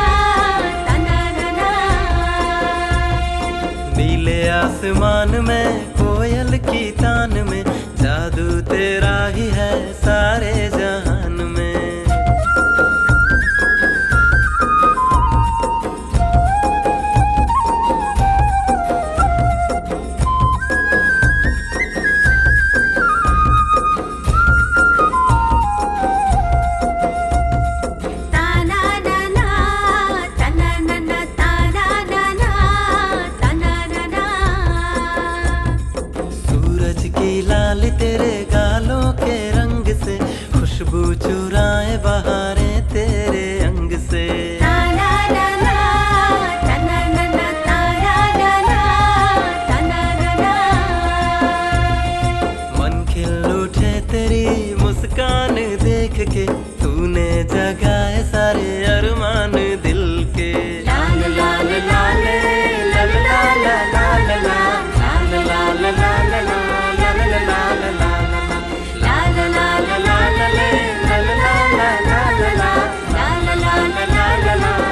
तना ना ना। नीले आसमान में कोयल की तान में, जादू तेरा ही है सारे जहान में। ताना ना ना तना ना ना ताना ना ना तना ना ना। सूरज की लाल तेरे गालों के रंग से, खुशबू चुराए बहारें तेरे अंग से। ताना ना ना तना ना ना ताना ना ना तना ना ना। मन खिल उठे तेरी मुस्कान देख के, तूने जगाए सारे अरमान दिल के। लाल लाल लाल लाल लाल लाल लाल लाल लाल लाल लाल लाल लाल लाल लाल लाल ले लाल लाल लाल लाल लाल लाल लाल लाल लाल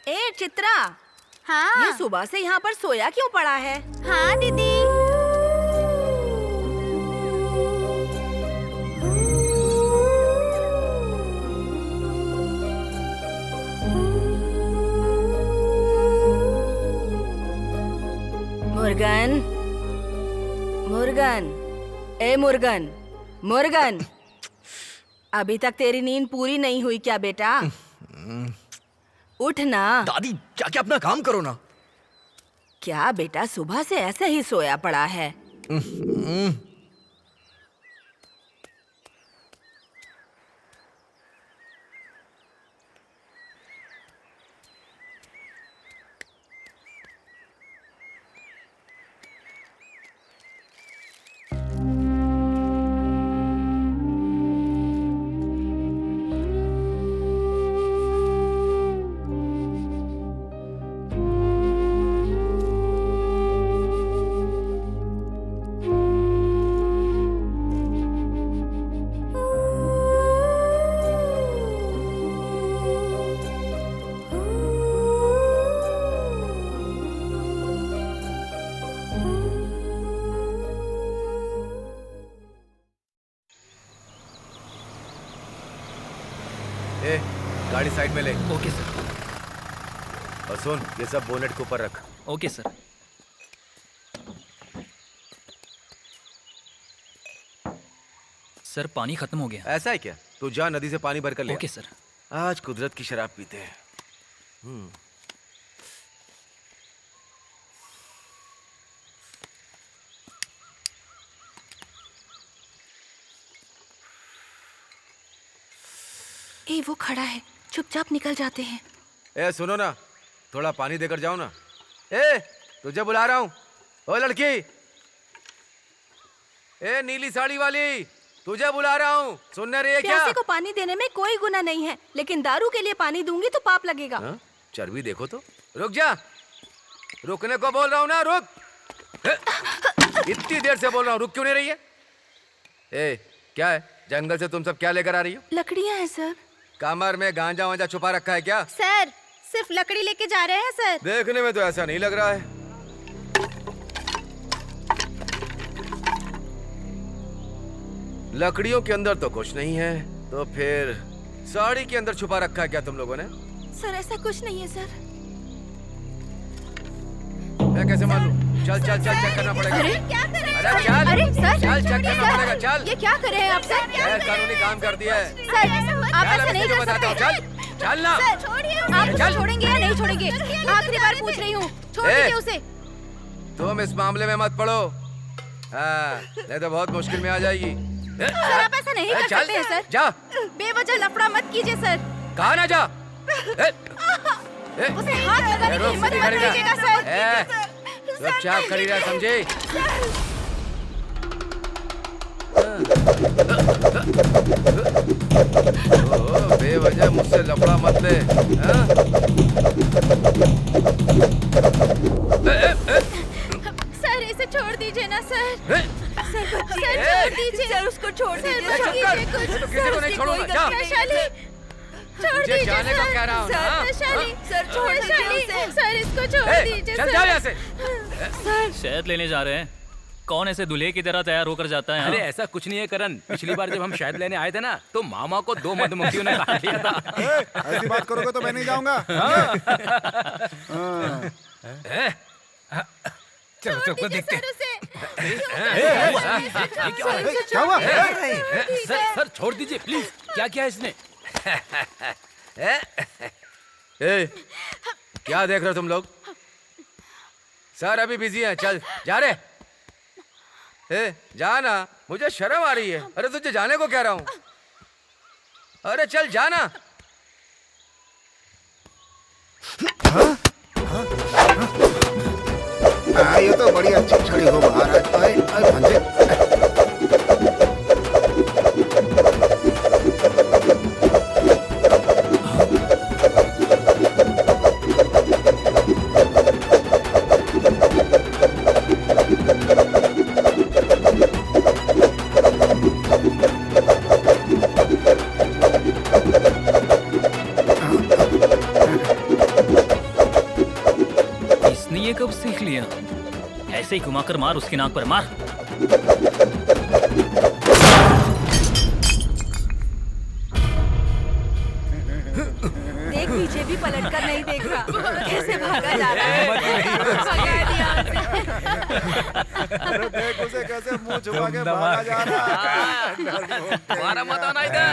ए चित्रा, हाँ ये सुबह से यहाँ पर सोया क्यों पड़ा है? हाँ दीदी। मुर्गन, मुर्गन, ए मुर्गन, मुर्गन, अभी तक तेरी नींद पूरी नहीं हुई क्या बेटा? उठ ना। दादी जाके अपना काम करो ना। क्या बेटा सुबह से ऐसे ही सोया पड़ा है? ए, गाड़ी साइड में ले। Okay sir. और सुन, ये सब बोनेट के ऊपर रख। Okay sir. सर पानी खत्म हो गया। ऐसा है क्या? तू जा नदी से पानी भर कर ले। Okay sir. आज कुदरत की शराब पीते हैं। ए वो खड़ा है, चुपचाप निकल जाते हैं। ए सुनो ना, थोड़ा पानी देकर जाओ ना। ए तुझे बुला रहा हूँ। ओ लड़की, ए नीली साड़ी वाली, तुझे बुला रहा हूँ। सुनने रही है क्या? प्यासे को पानी देने में कोई गुनाह नहीं है, लेकिन दारू के लिए पानी दूंगी तो पाप लगेगा। चर्बी देखो तो। रुक जा। रुकने को बोल रहा हूँ ना, रुक। इतनी देर से बोल रहा हूँ, रुक क्यों नहीं रही है? ए, क्या है? जंगल से तुम सब क्या लेकर आ रही हो? लकड़ियाँ हैं सर। कमर में गांजा वांजा छुपा रखा है क्या? सर सिर्फ लकड़ी लेके जा रहे हैं सर। देखने में तो ऐसा नहीं लग रहा है। लकड़ियों के अंदर तो कुछ नहीं है, तो फिर साड़ी के अंदर छुपा रखा है क्या तुम लोगों ने? सर ऐसा कुछ नहीं है सर। मैं कैसे मालूम? चल चल चल चेक करना पड़ेगा। अरे क्या कर रहे हैं? अरे चल, अरे सर चल चेक करना पड़ेगा, चल। ये क्या कर रहे हैं आप सर? कानूनी काम कर दिया है। सर आप ऐसा नहीं कर सकते। चल चल ना। आप उसे छोड़ेंगे या नहीं छोड़ेंगे? आखिरी बार पूछ रही हूँ, छोड़ दीजिए उसे। तुम इस मामले में मत पड़ो, हाँ, नहीं तो बहुत मुश्किल में आ जाएगी। सर आप ऐसा नहीं कर सकते हैं सर। जा। बेवजह लफड़ा मत कीजिए सर। कहा ना जा। उसे हाथ लगाने की हिम्मत मत कीजिएगा सर। चुपचाप खड़ी रह, समझे? बेवजह मुझसे लफड़ा मत ले। सर इसे छोड़ दीजिए ना सर। सर छोड़ दीजिए। सर उसको छोड़ दीजिए। सर किसी को नहीं छोड़ूंगा, जा। वैशाली छोड़ दीजिए जाने को कह रहा हूँ ना। वैशाली सर छोड़ दीजिए। सर इसको छोड़ दीजिए। चल जाओ यहाँ से। शहद लेने जा रहे हैं। कौन ऐसे दूल्हे की तरह तैयार होकर जाता है? अरे ऐसा कुछ नहीं है करण। पिछली बार जब हम शहद लेने आए थे ना, तो मामा को 2 मधुमक्खियों ने खा लिया था। ऐसी बात करोगे तो मैं नहीं जाऊंगा। चलो सबको देखते हैं। क्या हुआ? सर छोड़ दीजिए प्लीज। क्या किया इसने? क्या देख रहे हो तुम लोग? सर अभी बिजी हैं, चल जा रहे। जाना, मुझे शर्म आ रही है। अरे तुझे जाने को कह रहा हूँ। अरे चल जाना। ये तो बड़ी अच्छी छड़ी हो बाहर। भांजे इसने ये कब सीख लिया? ऐसे ही घुमाकर मार, उसकी नाक पर मार। देख पीछे भी पलटकर नहीं देख रहा, कैसे भागा जा रहा है। भगा दिया उसे। अरे देख उसे कैसे मुंह छुपा के भागा जा रहा है। मारा मत आना इधर।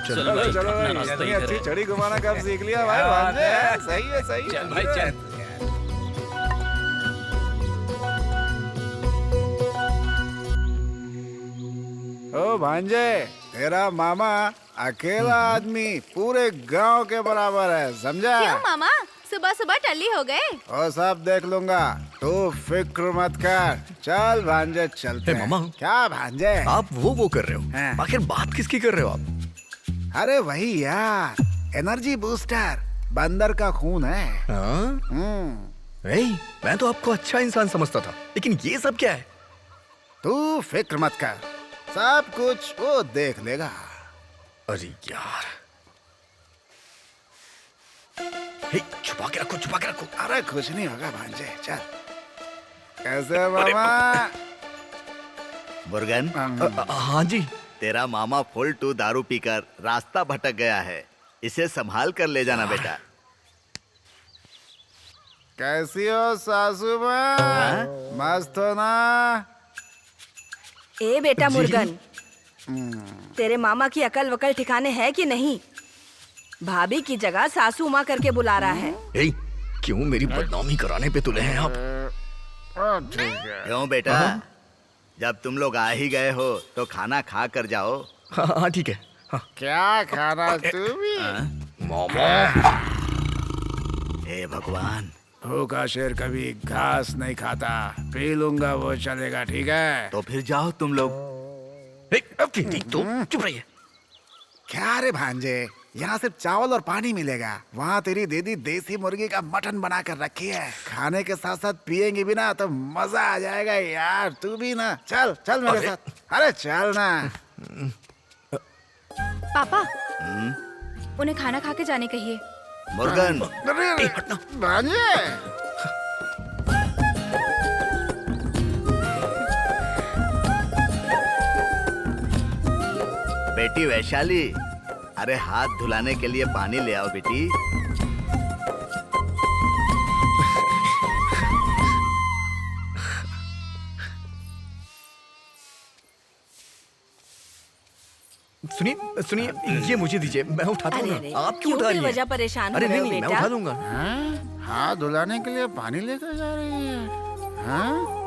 चलो भाई, चलो भाई, अपना नाश्ता इतनी ही अच्छी करें। छड़ी घुमाना कब सीख लिया भाई? भांजे सही है, सही है। चल भाई चल। ओ भांजे, तेरा मामा अकेला आदमी पूरे गांव के बराबर है, समझा? क्यों मामा, सुबह सुबह टल्ली हो गए? और सब देख लूंगा, तू फिक्र मत कर। चल भांजे चलते हैं। मामा। क्या भांजे? आप वो कर रहे हो? आखिर बात किसकी कर रहे हो आप? अरे वही यार, एनर्जी बूस्टर, बंदर का खून है। मैं तो आपको अच्छा इंसान समझता था, लेकिन ये सब क्या है? तू फिक्र मत कर, सब कुछ वो देख लेगा। अरे यार, छुपा के रखो, छुपा के रखो। अरे कुछ नहीं होगा भांजे, चल। कैसे मामा? मुर्गन। हाँ जी। तेरा मामा फुल टू दारू पीकर रास्ता भटक गया है, इसे संभाल कर ले जाना बेटा। कैसी हो सासू माँ? मस्त हो ना? ए बेटा मुर्गन, तेरे मामा की अकल वकल ठिकाने है कि नहीं? भाभी की जगह सासू माँ करके बुला रहा है। क्यों मेरी बदनामी कराने पे तुले हैं आप? क्यों बेटा, जब तुम लोग आ ही गए हो तो खाना खा कर जाओ। हाँ ठीक है। क्या खाना तू भी? मामा। हे भगवान, भूखा शेर कभी घास नहीं खाता। पी लूंगा वो चलेगा, ठीक है? तो फिर जाओ तुम लोग। तुम चुप रहिए। क्या रे भांजे, यहाँ सिर्फ चावल और पानी मिलेगा। वहाँ तेरी दीदी देसी मुर्गी का मटन बना कर रखी है। खाने के साथ साथ पिएंगे भी ना तो मजा आ जाएगा यार। तू भी ना, चल चल मेरे साथ। अरे चल ना। पापा, उन्हें खाना खा के जाने कहिए। मुर्गन, भांजे। बेटी वैशाली, अरे हाथ धुलाने के लिए पानी ले आओ बेटी। सुनिए सुनिए, ये मुझे दीजिए, मैं उठाता हूँ अरे, ना। आप क्यों उठा रही हैं? बेवजह परेशान अरे हो रहे नहीं हो नहीं, मैं बेटा? उठा लूंगा। हाथ धुलाने के लिए पानी लेकर जा रही है? हाँ?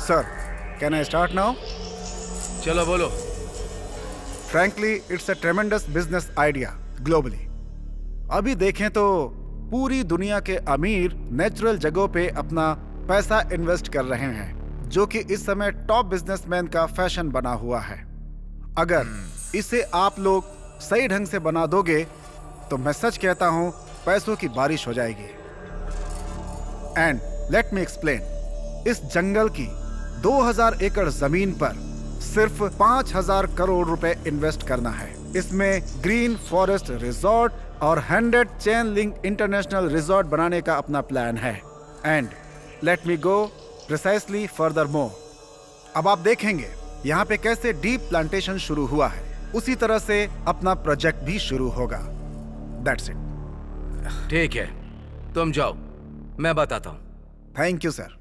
Sir, can I start now? चलो बोलो। Frankly, it's a tremendous business idea globally. अभी देखें तो पूरी दुनिया के अमीर नेचुरल जगहों पे अपना पैसा इन्वेस्ट कर रहे हैं, जो कि इस समय टॉप बिजनेसमैन का फैशन बना हुआ है। अगर इसे आप लोग सही ढंग से बना दोगे तो मैं सच कहता हूं पैसों की बारिश हो जाएगी। एंड लेट मी एक्सप्लेन, इस जंगल की 2000 एकड़ जमीन पर सिर्फ 5000 करोड़ रुपए इन्वेस्ट करना है। इसमें ग्रीन फॉरेस्ट रिजॉर्ट और 100 चेन लिंक इंटरनेशनल रिजॉर्ट बनाने का अपना प्लान है। And let me go precisely further more. अब आप देखेंगे यहाँ पे कैसे डीप प्लांटेशन शुरू हुआ है, उसी तरह से अपना प्रोजेक्ट भी शुरू होगा। That's it. ठीक है, तुम जाओ, मैं बताता हूँ। Thank you sir.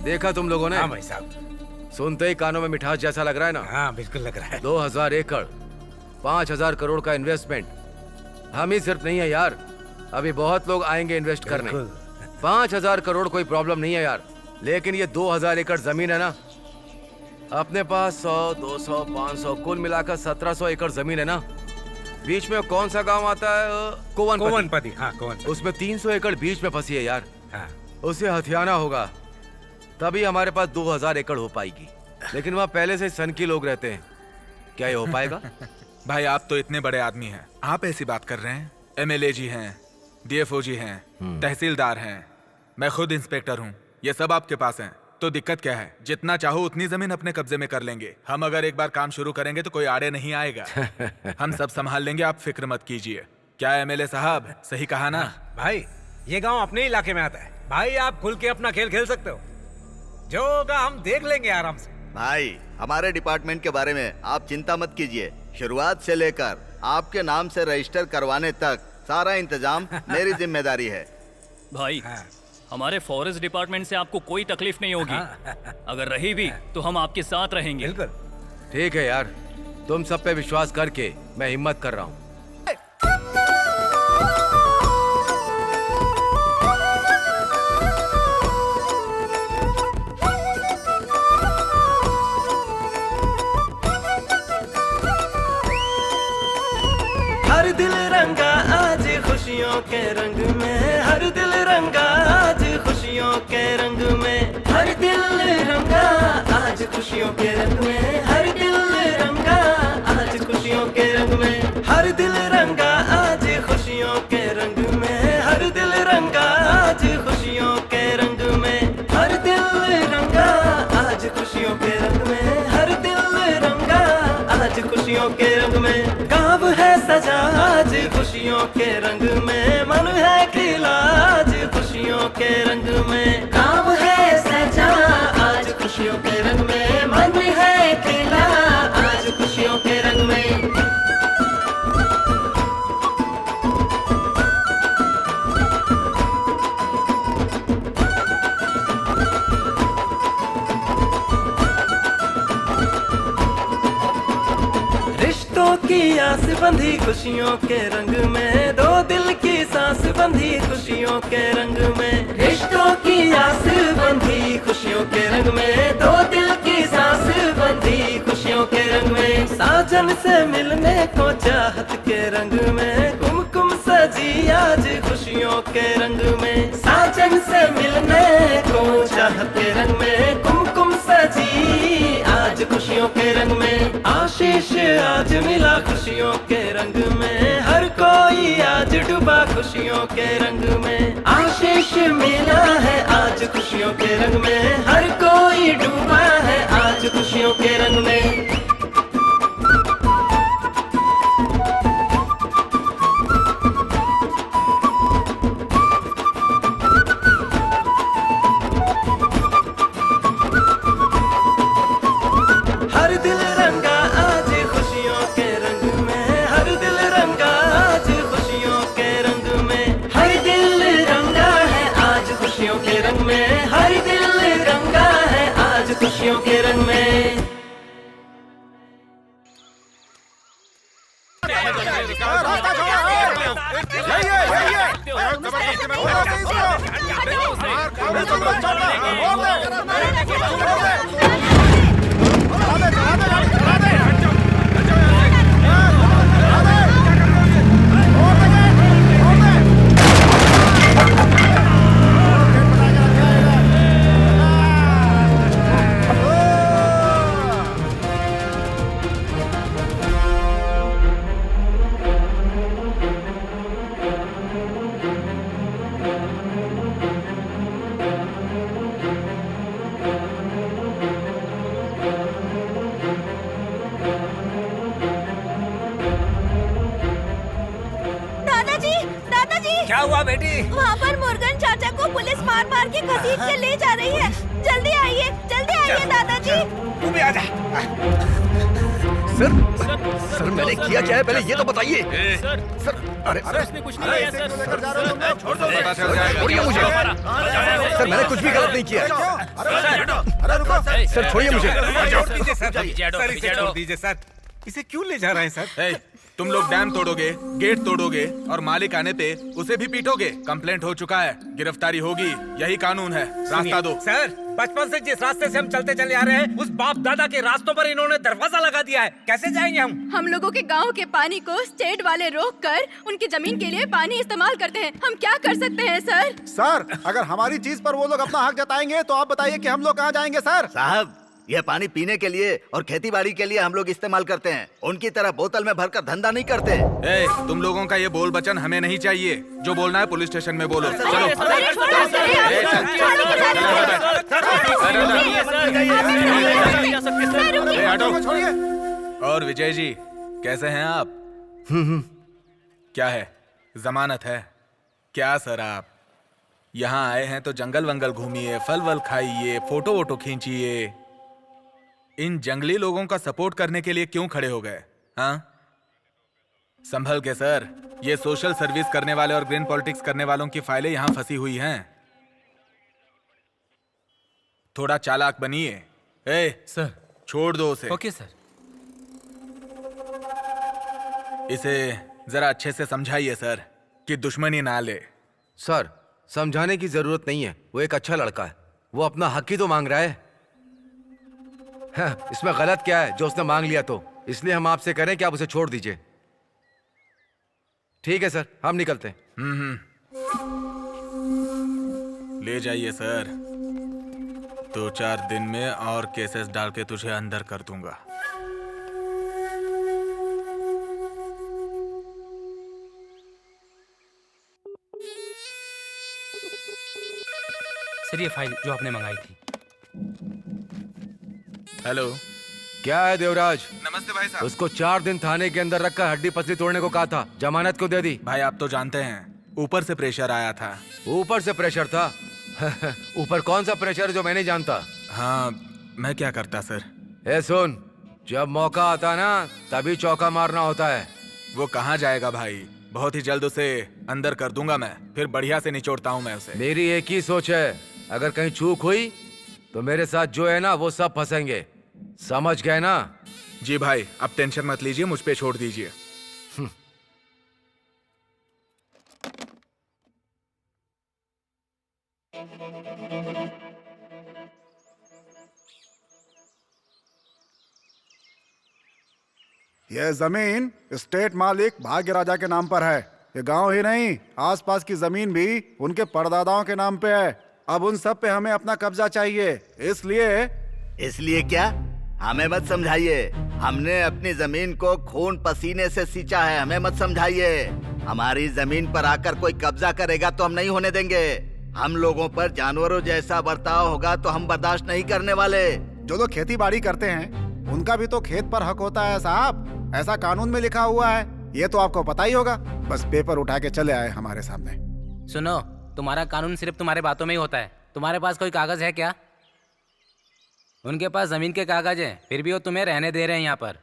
देखा तुम लोगों ने? हाँ भाई साहब। सुनते ही कानों में मिठास जैसा लग रहा है ना? हाँ बिल्कुल लग रहा है। 2000 एकड़, 5000 करोड़ का इन्वेस्टमेंट। हम ही सिर्फ नहीं है यार, अभी बहुत लोग आएंगे इन्वेस्ट करने। 5000 करोड़ कोई प्रॉब्लम नहीं है यार, लेकिन ये 2000 एकड़ जमीन है ना, अपने पास 100, 200, 500 कुल मिलाकर 1700 एकड़ जमीन है ना। बीच में कौन सा गांव आता है? कोवनपति। हाँ कोवनपति। उसमें 300 एकड़ बीच में फंसी है यार। हाँ। उसे हथियाना होगा, तभी हमारे पास 2000 एकड़ हो पाएगी। लेकिन वहाँ पहले से सन की लोग रहते हैं, क्या ये हो पाएगा? भाई आप तो इतने बड़े आदमी हैं, आप ऐसी बात कर रहे हैं? एमएलए जी हैं, डीएफओ जी हैं, तहसीलदार हैं, मैं खुद इंस्पेक्टर हूँ, ये सब आपके पास हैं। तो दिक्कत क्या है? जितना चाहो उतनी जमीन अपने कब्जे में कर लेंगे। हम अगर एक बार काम शुरू करेंगे तो कोई आड़े नहीं आएगा। हम सब संभाल लेंगे, आप फिक्र मत कीजिए। क्या एमएलए साहब, सही कहा ना? भाई ये गांव अपने इलाके में आता है। भाई आप खुल के अपना खेल खेल सकते हो, जो होगा हम देख लेंगे आराम से। भाई हमारे डिपार्टमेंट के बारे में आप चिंता मत कीजिए। शुरुआत से लेकर आपके नाम से रजिस्टर करवाने तक सारा इंतजाम मेरी जिम्मेदारी है। भाई हमारे फॉरेस्ट डिपार्टमेंट से आपको कोई तकलीफ नहीं होगी। अगर रही भी तो हम आपके साथ रहेंगे। बिल्कुल ठीक है यार, तुम सब पे विश्वास करके मैं हिम्मत कर रहा हूँ। हर दिल रंगा आज खुशियों के रंग में, हर दिल रंगा आज खुशियों के रंग में, हर दिल रंगा आज खुशियों के रंग में, हर दिल रंगा आज खुशियों के रंग में, हर दिल रंगा आज खुशियों के रंग में, हर दिल रंगा आज खुशियों के रंग में, हर दिल रंगा आज खुशियों के रंग में, हर दिल रंगा आज खुशियों के रंग में। गाँव है सजा आज खुशियों के रंग में, मन है खिला आज खुशियों के रंग में। गाँव है सजा आज खुशियों के रंग में, मन है खिला आज खुशियों के रंग में। रिश्तों की आस बंधी खुशियों के रंग में, दो दिल की सांस बंधी खुशियों के रंग में। रिश्तों की आस बंधी खुशियों के रंग में, दो दिल की सांस बंधी खुशियों के रंग में। साजन से मिलने को चाहत के रंग में, कुमकुम सजी आज खुशियों के रंग में। साजन से मिलने को चाहत के रंग में, कुमकुम सजी आज खुशियों के रंग में। आशीष आज मिला खुशियों के रंग में, हर कोई आज डूबा खुशियों के रंग में। आशीष मिला है आज खुशियों के रंग में, हर कोई डूबा है आज खुशियों के रंग में। हर दिल रंगा आज खुशियों के रंग में, हर दिल रंगा आज खुशियों के रंग में, हर दिल रंगा है आज खुशियों के रंग में, हर दिल रंगा है आज खुशियों के रंग में। क्या हुआ बेटी? वहाँ पर मुर्गन चाचा को पुलिस मार मार के घसीट के ले जा रही है। जल्दी आइए दादाजी। तू भी आजा। सर मैंने किया क्या है पहले ये तो बताइए। सर अरे उसने कुछ नहीं किया सर। छोड़िए मुझे। सर मैंने कुछ भी गलत नहीं किया। सर छोड़िए मुझे। छोड़ दीजिए सर। इसे क्यों ले जा रहे हैं सर? तुम लोग डैम तोड़ोगे, गेट तोड़ोगे और मालिक आने पे उसे भी पीटोगे। कंप्लेंट हो चुका है, गिरफ्तारी होगी, यही कानून है। रास्ता दो। सर बचपन से जिस रास्ते से हम चलते चले आ रहे हैं, उस बाप दादा के रास्तों पर इन्होंने दरवाजा लगा दिया है। कैसे जाएंगे हम? हम लोगों के गांव के पानी को स्टेट वाले रोक कर उनकी जमीन के लिए पानी इस्तेमाल करते हैं। हम क्या कर सकते हैं सर? सर अगर हमारी चीज पर वो लोग अपना हक जताएंगे तो आप बताइए कि हम लोग कहाँ जाएंगे सर? साहब यह पानी पीने के लिए और खेती बाड़ी के लिए हम लोग इस्तेमाल करते हैं, उनकी तरह बोतल में भरकर धंधा नहीं करते। तुम लोगों का ये बोल बचन हमें नहीं चाहिए। जो बोलना है पुलिस स्टेशन में बोलो। चलो ए, हटो। और विजय जी कैसे हैं आप? क्या है, जमानत है क्या सर? आप यहाँ आए हैं तो जंगल वंगल घूमिए, फल वल खाइए, फोटो वोटो खींचिए। इन जंगली लोगों का सपोर्ट करने के लिए क्यों खड़े हो गए? हाँ, संभल के सर। ये सोशल सर्विस करने वाले और ग्रीन पॉलिटिक्स करने वालों की फाइलें यहाँ फंसी हुई हैं। थोड़ा चालाक बनिए। ए सर, छोड़ दो उसे। Okay sir. इसे जरा अच्छे से समझाइए सर कि दुश्मनी ना ले। सर, समझाने की जरूरत नहीं है। वो एक अच्छा लड़का है। वो अपना हक ही तो मांग रहा है। हाँ, इसमें गलत क्या है जो उसने मांग लिया तो? इसलिए हम आपसे करें कि आप उसे छोड़ दीजिए। ठीक है सर, हम निकलते हैं। ले जाइए सर। 2-4 दिन में और केसेस डाल के तुझे अंदर कर दूंगा। सर, ये फाइल जो आपने मंगाई थी। हेलो, क्या है देवराज? नमस्ते भाई साहब। उसको 4 दिन थाने के अंदर रखकर हड्डी पसली तोड़ने को कहा था। जमानत क्यों दे दी? भाई आप तो जानते हैं, ऊपर से प्रेशर आया था। ऊपर से प्रेशर था? ऊपर कौन सा प्रेशर जो मैं नहीं जानता? हाँ, मैं क्या करता सर। ए सुन, जब मौका आता ना तभी चौका मारना होता है। वो कहाँ जाएगा भाई? बहुत ही जल्द उसे अंदर कर दूंगा मैं। फिर बढ़िया से निचोड़ता हूँ मैं उसे। मेरी एक ही सोच है, अगर कहीं चूक हुई तो मेरे साथ जो है ना वो सब फंसेंगे। समझ गए ना? जी भाई, अब टेंशन मत लीजिए, मुझ पे छोड़ दीजिए। यह जमीन स्टेट मालिक भाग्य राजा के नाम पर है। ये गांव ही नहीं, आसपास की जमीन भी उनके परदादाओं के नाम पे है। अब उन सब पे हमें अपना कब्जा चाहिए। इसलिए क्या? हमें मत समझाइए। हमने अपनी जमीन को खून पसीने से सींचा है, हमें मत समझाइए। हमारी जमीन पर आकर कोई कब्जा करेगा तो हम नहीं होने देंगे। हम लोगों पर जानवरों जैसा बर्ताव होगा तो हम बर्दाश्त नहीं करने वाले। जो लोग खेती बाड़ी करते हैं उनका भी तो खेत पर हक होता है साहब। ऐसा कानून में लिखा हुआ है, ये तो आपको पता ही होगा। बस पेपर उठा के चले आए हमारे सामने। सुनो, तुम्हारा कानून सिर्फ तुम्हारे बातों में ही होता है। तुम्हारे पास कोई कागज है क्या? उनके पास जमीन के कागज हैं, फिर भी वो तुम्हें रहने दे रहे हैं यहाँ पर।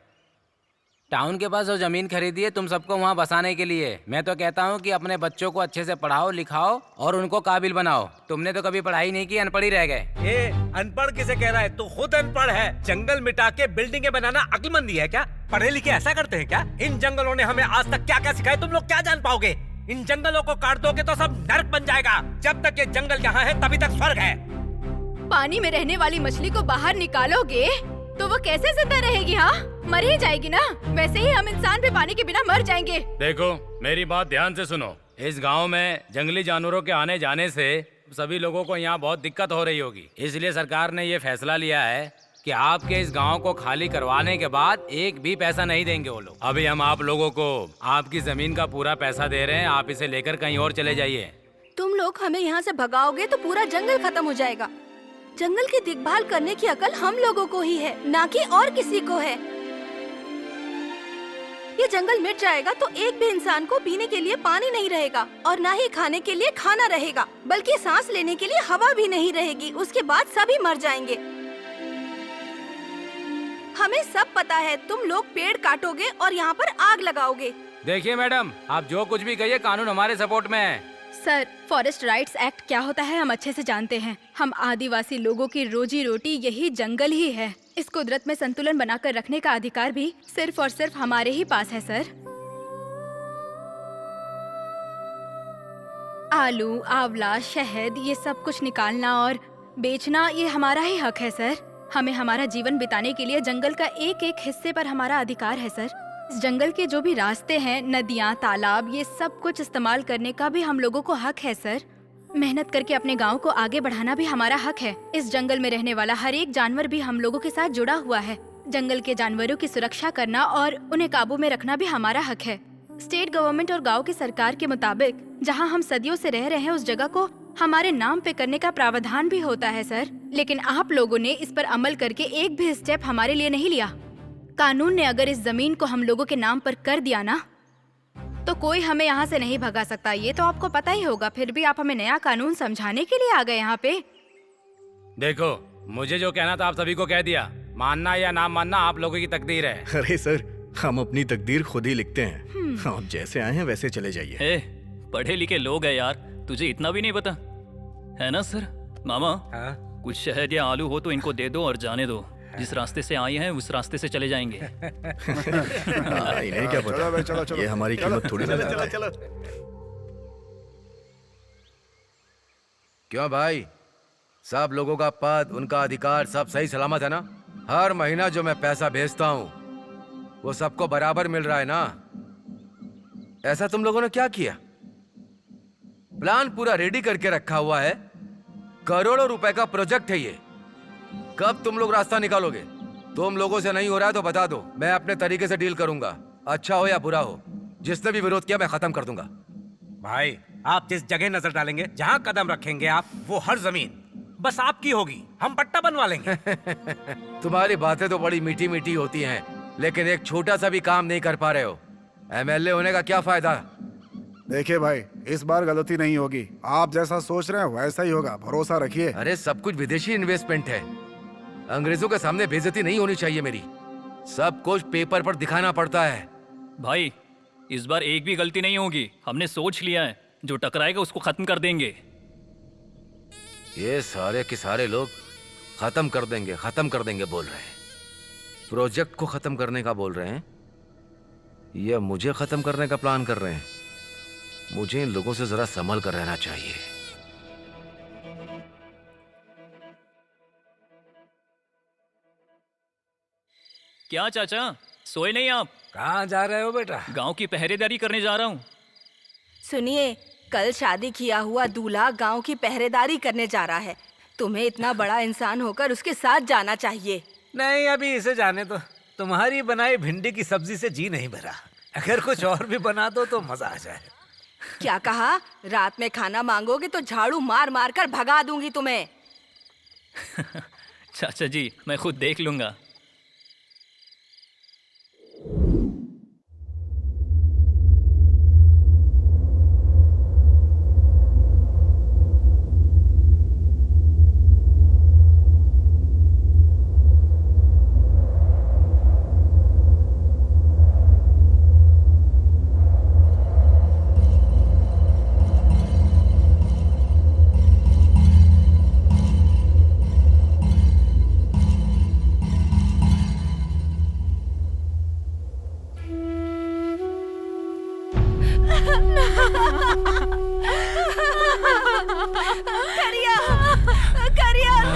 टाउन के पास वो जमीन खरीदी है तुम सबको वहाँ बसाने के लिए। मैं तो कहता हूँ कि अपने बच्चों को अच्छे से पढ़ाओ लिखाओ और उनको काबिल बनाओ। तुमने तो कभी पढ़ाई नहीं की, अनपढ़ ही रह गए। ए, अनपढ़ किसे कह रहा है? तू खुद अनपढ़ है। जंगल मिटा के बिल्डिंगें बनाना अक्लमंदी है क्या? पढ़े लिखे ऐसा करते हैं क्या? इन जंगलों ने हमें आज तक क्या क्या सिखाया, तुम लोग क्या जान पाओगे? इन जंगलों को काट दोगे तो सब नर्क बन जाएगा। जब तक ये जंगल यहाँ है तभी तक स्वर्ग है। पानी में रहने वाली मछली को बाहर निकालोगे तो वो कैसे जिंदा रहेगी? हाँ, मर ही जाएगी ना। वैसे ही हम इंसान भी पानी के बिना मर जाएंगे। देखो, मेरी बात ध्यान से सुनो। इस गांव में जंगली जानवरों के आने जाने से सभी लोगों को यहाँ बहुत दिक्कत हो रही होगी। इसलिए सरकार ने ये फैसला लिया है कि आपके इस गांव को खाली करवाने के बाद एक भी पैसा नहीं देंगे वो लोग। अभी हम आप लोगों को आपकी जमीन का पूरा पैसा दे रहे हैं, आप इसे लेकर कहीं और चले जाइए। तुम लोग हमें यहाँ से भगाओगे तो पूरा जंगल खत्म हो जाएगा। जंगल की देखभाल करने की अकल हम लोगों को ही है, ना कि और किसी को है। ये जंगल मिट जाएगा तो एक भी इंसान को पीने के लिए पानी नहीं रहेगा और ना ही खाने के लिए खाना रहेगा, बल्कि सांस लेने के लिए हवा भी नहीं रहेगी। उसके बाद सभी मर जाएंगे। हमें सब पता है, तुम लोग पेड़ काटोगे और यहाँ पर आग लगाओगे। देखिए मैडम, आप जो कुछ भी कहिए, कानून हमारे सपोर्ट में है। सर, फॉरेस्ट राइट्स एक्ट क्या होता है हम अच्छे से जानते हैं। हम आदिवासी लोगों की रोजी रोटी यही जंगल ही है। इस कुदरत में संतुलन बनाकर रखने का अधिकार भी सिर्फ और सिर्फ हमारे ही पास है सर। आलू, आंवला, शहद, ये सब कुछ निकालना और बेचना ये हमारा ही हक है सर। हमें हमारा जीवन बिताने के लिए जंगल का एक एक हिस्से पर हमारा अधिकार है सर। इस जंगल के जो भी रास्ते हैं, नदियाँ, तालाब, ये सब कुछ इस्तेमाल करने का भी हम लोगों को हक है सर। मेहनत करके अपने गांव को आगे बढ़ाना भी हमारा हक है। इस जंगल में रहने वाला हर एक जानवर भी हम लोगों के साथ जुड़ा हुआ है। जंगल के जानवरों की सुरक्षा करना और उन्हें काबू में रखना भी हमारा हक है। स्टेट गवर्नमेंट और गांव की सरकार के मुताबिक जहां हम सदियों से रह रहे हैं उस जगह को हमारे नाम पे करने का प्रावधान भी होता है सर, लेकिन आप लोगों ने इस पर अमल करके एक भी स्टेप हमारे लिए नहीं लिया। कानून ने अगर इस जमीन को हम लोगों के नाम पर कर दिया ना, तो कोई हमें यहाँ से नहीं भगा सकता। ये तो आपको पता ही होगा, फिर भी आप हमें नया कानून समझाने के लिए आ गए यहाँ पे। देखो, मुझे जो कहना था आप सभी को कह दिया। मानना या ना मानना आप लोगों की तकदीर है। अरे सर, हम अपनी तकदीर खुद ही लिखते हैं। आप जैसे आए हैं वैसे चले जाइए। पढ़े लिखे लोग हैं यार, तुझे इतना भी नहीं पता है ना सर? मामा, कुछ शहद या आलू हो तो इनको दे दो और जाने दो। जिस रास्ते से आए हैं उस रास्ते से चले जाएंगे। इन्हें क्या पता? चलो, ये हमारी कीमत थोड़ी ना। चलो। क्यों भाई, सब लोगों का पद, उनका अधिकार सब सही सलामत है ना? हर महीना जो मैं पैसा भेजता हूँ वो सबको बराबर मिल रहा है ना? ऐसा तुम लोगों ने क्या किया? प्लान पूरा रेडी करके रखा हुआ है, करोड़ों रुपए का प्रोजेक्ट है ये। कब तुम लोग रास्ता निकालोगे? तुम लोगों से नहीं हो रहा है तो बता दो, मैं अपने तरीके से डील करूंगा। अच्छा हो या बुरा हो, जिसने भी विरोध किया मैं खत्म कर दूंगा। भाई, आप जिस जगह नजर डालेंगे, जहाँ कदम रखेंगे आप, वो हर जमीन बस आपकी होगी। हम पट्टा बनवा लेंगे। तुम्हारी बातें तो बड़ी मीठी मीठी होती हैं, लेकिन एक छोटा सा भी काम नहीं कर पा रहे हो। एमएलए होने का क्या फायदा? देखिए भाई, इस बार गलती नहीं होगी। आप जैसा सोच रहे हैं वैसा ही होगा, भरोसा रखिए। अरे सब कुछ विदेशी इन्वेस्टमेंट है, अंग्रेजों के सामने बेइज्जती नहीं होनी चाहिए मेरी। सब कुछ पेपर पर दिखाना पड़ता है। भाई, इस बार एक भी गलती नहीं होगी। हमने सोच लिया है, जो टकराएगा उसको खत्म कर देंगे। ये सारे के सारे लोग खत्म कर देंगे बोल रहे हैं। प्रोजेक्ट को खत्म करने का बोल रहे हैं या मुझे खत्म करने का प्लान कर रहे हैं? मुझे इन लोगों से जरा संभल कर रहना चाहिए। क्या चाचा, सोए नहीं आप? कहाँ जा रहे हो बेटा? गांव की पहरेदारी करने जा रहा हूँ। सुनिए, कल शादी किया हुआ दूल्हा गांव की पहरेदारी करने जा रहा है। तुम्हें इतना बड़ा इंसान होकर उसके साथ जाना चाहिए। नहीं, अभी इसे जाने दो। तुम्हारी बनाई भिंडी की सब्जी से जी नहीं भरा। अगर कुछ और भी बना दो तो मजा आ जाए। क्या कहा? रात में खाना मांगोगे तो झाड़ू मार मार कर भगा दूंगी तुम्हें। चाचा जी, मैं खुद देख लूंगा।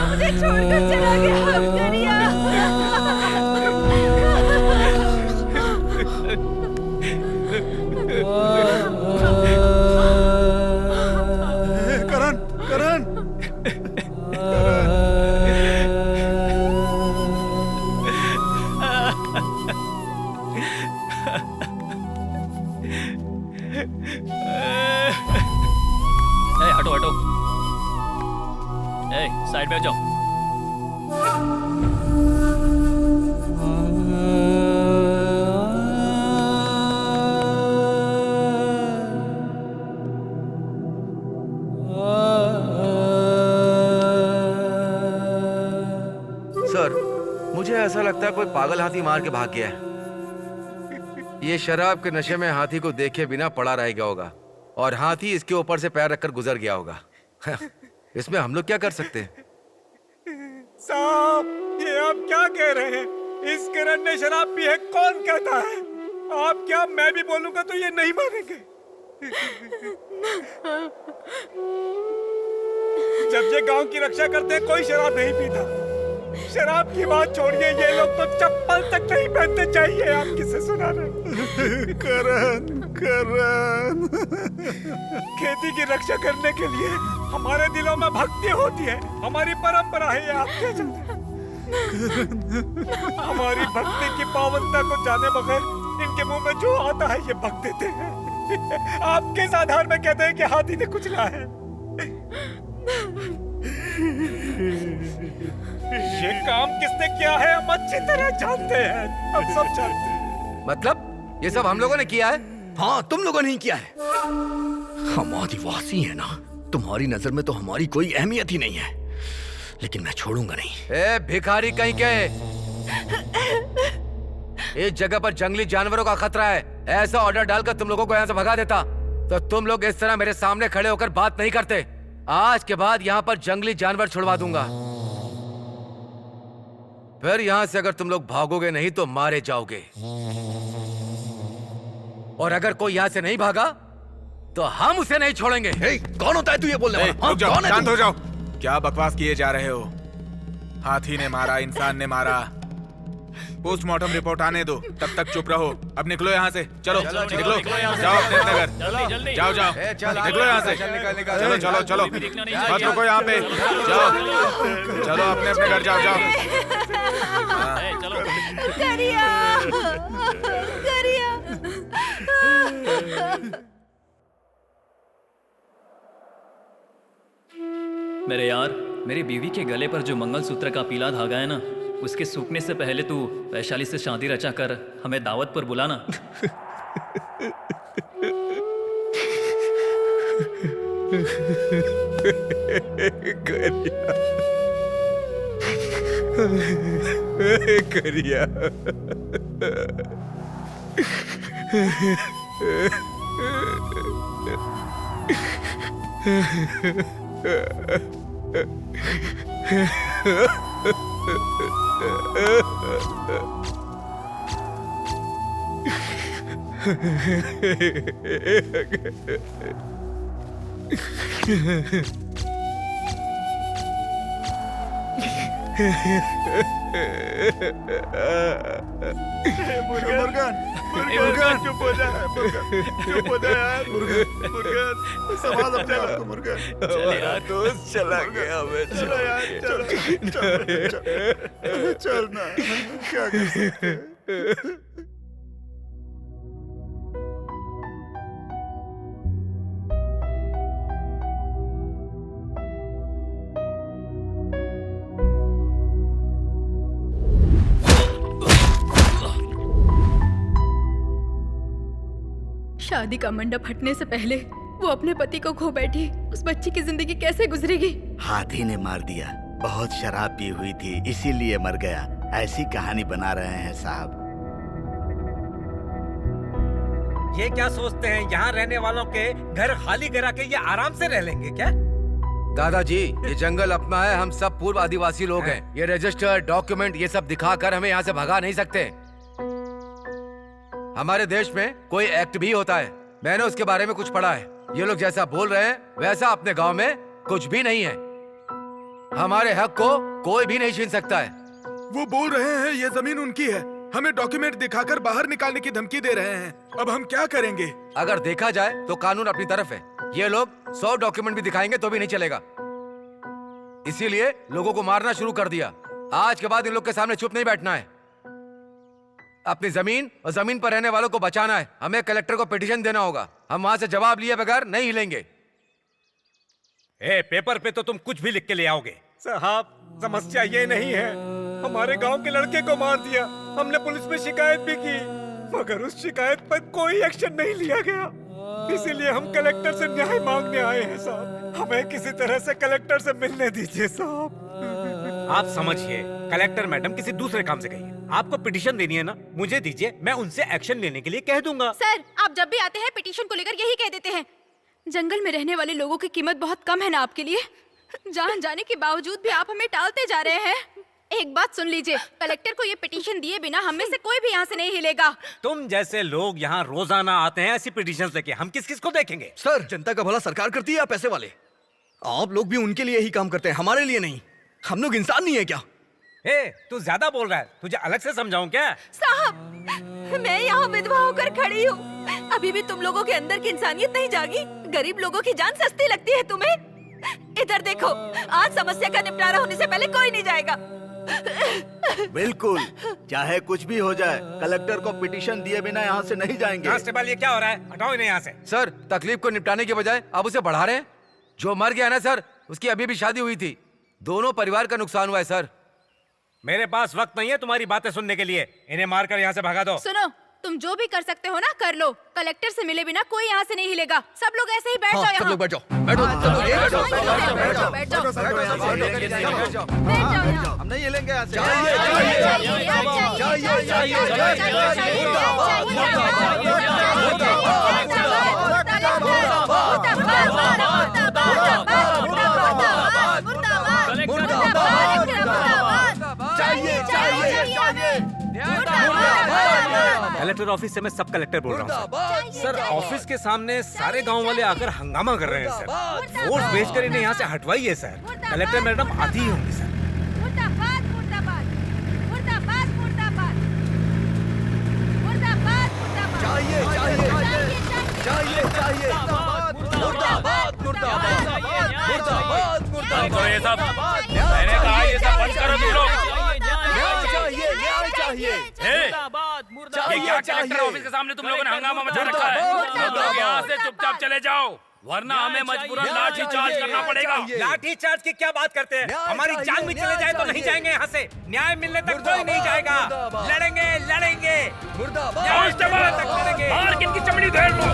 मुझे छोड़कर चला गया। करण, करण, हटो हटो, साइड में जाओ। सर, मुझे ऐसा लगता है कोई पागल हाथी मार के भाग गया है। ये शराब के नशे में हाथी को देखे बिना पड़ा रह गया होगा और हाथी इसके ऊपर से पैर रखकर गुजर गया होगा। इसमें हम लोग क्या कर सकते हैं? साहब, ये आप क्या कह रहे हैं? इस किरण ने शराब पी है, कौन कहता है? आप क्या, मैं भी बोलूंगा तो ये नहीं मानेंगे। जब ये गांव की रक्षा करते हैं कोई शराब नहीं पीता। शराब की बात छोड़िए, ये लोग तो चप्पल तक नहीं पहनते। चाहिए आप किसे सुना रहे? करण, करण। खेती की रक्षा करने के लिए हमारे दिलों में भक्ति होती है, हमारी परंपरा है। आप क्या जानते हैं? हमारी भक्ति की पावनता को जाने बगैर इनके मुंह में जो आता है ये बक देते हैं। आप किस आधार में कहते हैं कि हाथी ने कुचला है? ये काम किसने किया है हम अच्छी तरह जानते हैं, हम सब जानते हैं। मतलब ये सब हम लोगों ने किया है? हाँ, तुम लोगों ने ही किया है। हम आदिवासी हैं ना, तुम्हारी नजर में तो हमारी कोई अहमियत ही नहीं है, लेकिन मैं छोड़ूंगा नहीं। ए भिखारी कहीं के, इस जगह पर जंगली जानवरों का खतरा है। ऐसा ऑर्डर डालकर तुम लोगों को यहाँ से भगा देता तो तुम लोग इस तरह मेरे सामने खड़े होकर बात नहीं करते। आज के बाद यहाँ पर जंगली जानवर छुड़वा दूंगा। फिर यहाँ से अगर तुम लोग भागोगे नहीं तो मारे जाओगे, और अगर कोई यहाँ से नहीं भागा तो हम उसे नहीं छोड़ेंगे। कौन होता है तू ये बोलने वाला? रुक जाओ, शांत हो जाओ। क्या बकवास किए जा रहे हो? हाथी ने मारा, इंसान ने मारा। पोस्टमार्टम रिपोर्ट आने दो, तब तक चुप रहो। अब निकलो यहाँ से, चलो निकलो, जाओ अपने घर, जाओ जाओ, निकलो यहाँ से। चलो चलो चलो, मत रुको यहाँ पे, जाओ चलो अपने अपने घर जाओ जाओ। करिया, करिया। मेरे यार, मेरी बीवी के गले पर जो मंगलसूत्र का पीला धागा है ना, उसके सूखने से पहले तू वैशाली से शादी रचा कर हमें दावत पर बुलाना। करिया मुर्गन चुप हो जा, चुप हो जा यार। मुर्गन संभाल अपने आप को मुर्गन। दोस्त चला गया, मैं चलो यार, चल ना, क्या कर सकते हैं? शादी का मंडप हटने से पहले वो अपने पति को खो बैठी। उस बच्ची की जिंदगी कैसे गुजरेगी? हाथी ने मार दिया। बहुत शराब पी हुई थी, इसीलिए मर गया। ऐसी कहानी बना रहे हैं साहब। ये क्या सोचते हैं यहाँ रहने वालों के घर खाली करा के ये आराम से रह लेंगे क्या? दादाजी, ये जंगल अपना है, हम सब पूर्व आदिवासी लोग हैं। ये रजिस्टर, डॉक्यूमेंट, ये सब दिखाकर हमें यहाँ से भगा नहीं सकते। हमारे देश में कोई एक्ट भी होता है, मैंने उसके बारे में कुछ पढ़ा है। ये लोग जैसा बोल रहे हैं वैसा अपने गांव में कुछ भी नहीं है। हमारे हक को कोई भी नहीं छीन सकता है। वो बोल रहे हैं ये जमीन उनकी है, हमें डॉक्यूमेंट दिखाकर बाहर निकालने की धमकी दे रहे हैं। अब हम क्या करेंगे? अगर देखा जाए तो कानून अपनी तरफ है। ये लोग 100 डॉक्यूमेंट भी दिखाएंगे तो भी नहीं चलेगा। इसीलिए लोगों को मारना शुरू कर दिया। आज के बाद इन लोग के सामने चुप नहीं बैठना है। अपनी जमीन और जमीन पर रहने वालों को बचाना है। हमें कलेक्टर को पिटीशन देना होगा। हम वहां से जवाब लिए बगैर नहीं हिलेंगे। पेपर पे तो तुम कुछ भी लिख के ले आओगे। साहब, समस्या ये नहीं है, हमारे गांव के लड़के को मार दिया। हमने पुलिस में शिकायत भी की, मगर उस शिकायत पर कोई एक्शन नहीं लिया गया। इसीलिए हम कलेक्टर से न्याय मांगने आए हैं साहब। हमें किसी तरह से कलेक्टर से मिलने दीजिए साहब। आप समझिए, कलेक्टर मैडम किसी दूसरे काम से गई है। आपको पिटीशन देनी है ना, मुझे दीजिए, मैं उनसे एक्शन लेने के लिए कह दूंगा। सर, आप जब भी आते हैं पिटीशन को लेकर यही कह देते हैं। जंगल में रहने वाले लोगों की कीमत बहुत कम है ना आपके लिए? जान जाने के बावजूद भी आप हमें टालते जा रहे हैं। एक बात सुन लीजिए, कलेक्टर को ये पिटीशन दिए बिना हम में से कोई भी यहाँ से नहीं हिलेगा। तुम जैसे लोग यहाँ रोजाना आते हैं ऐसी पिटीशन लेके, हम किस किस को देखेंगे? सर, जनता का भला सरकार करती है या पैसे वाले? आप लोग भी उनके लिए ही काम करते हैं, हमारे लिए नहीं। हम लोग इंसान नहीं है क्या? तू ज्यादा बोल रहा है, तुझे अलग से समझाऊं क्या? साहब, मैं यहाँ विधवा होकर खड़ी हूँ। अभी भी तुम लोगों के अंदर की इंसानियत नहीं जागी? गरीब लोगों की जान सस्ती लगती है तुम्हें? इधर देखो, आज समस्या का निपटारा होने से पहले कोई नहीं जाएगा। बिल्कुल, चाहे कुछ भी हो जाए, कलेक्टर को पिटीशन दिए बिना यहाँ से नहीं जाएंगे। कांस्टेबल, ये क्या हो रहा है? हटाओ इन्हें यहाँ से। सर, तकलीफ को निपटाने के बजाय आप उसे बढ़ा रहे हैं। जो मर गया ना सर, उसकी अभी भी शादी हुई थी। दोनों परिवार का नुकसान हुआ है सर। मेरे पास वक्त नहीं है तुम्हारी बातें सुनने के लिए। इन्हें मारकर यहाँ से भगा दो। सुनो, तुम जो भी कर सकते हो ना कर लो। कलेक्टर से मिले बिना कोई यहाँ से नहीं हिलेगा। सब लोग ऐसे ही बैठ जाओ यहाँ। सब लोग बैठ जाओ, बैठो, सब लोग यहीं बैठो, बैठ जाओ। हम नहीं हिलेंगे यहाँ से। कलेक्टर ऑफिस से मैं सब कलेक्टर बोल रहा हूँ सर। ऑफिस के सामने सारे गांव वाले आकर हंगामा कर रहे हैं सर। फोर्स भेजकर इन्हें यहाँ से हटवाइए सर। कलेक्टर मैडम आती ही होंगी सर। ये सब मैंने कहा, ये सब बंद करो तुम लोग। ये क्या कलेक्टर ऑफिस के सामने तुम लोगों ने हंगामा मचा रखा है? तुम लोग यहाँ से चुपचाप चले जाओ, वरना हमें मजबूरन लाठी चार्ज करना पड़ेगा। लाठी चार्ज की क्या बात करते हैं? हमारी जान भी चले जाए तो नहीं जाएंगे यहाँ से। न्याय मिलने तक कोई नहीं जाएगा। लड़ेंगे लड़ेंगे, न्याय तक लड़ेंगे। मार के इनकी चमड़ी धेड़ लो।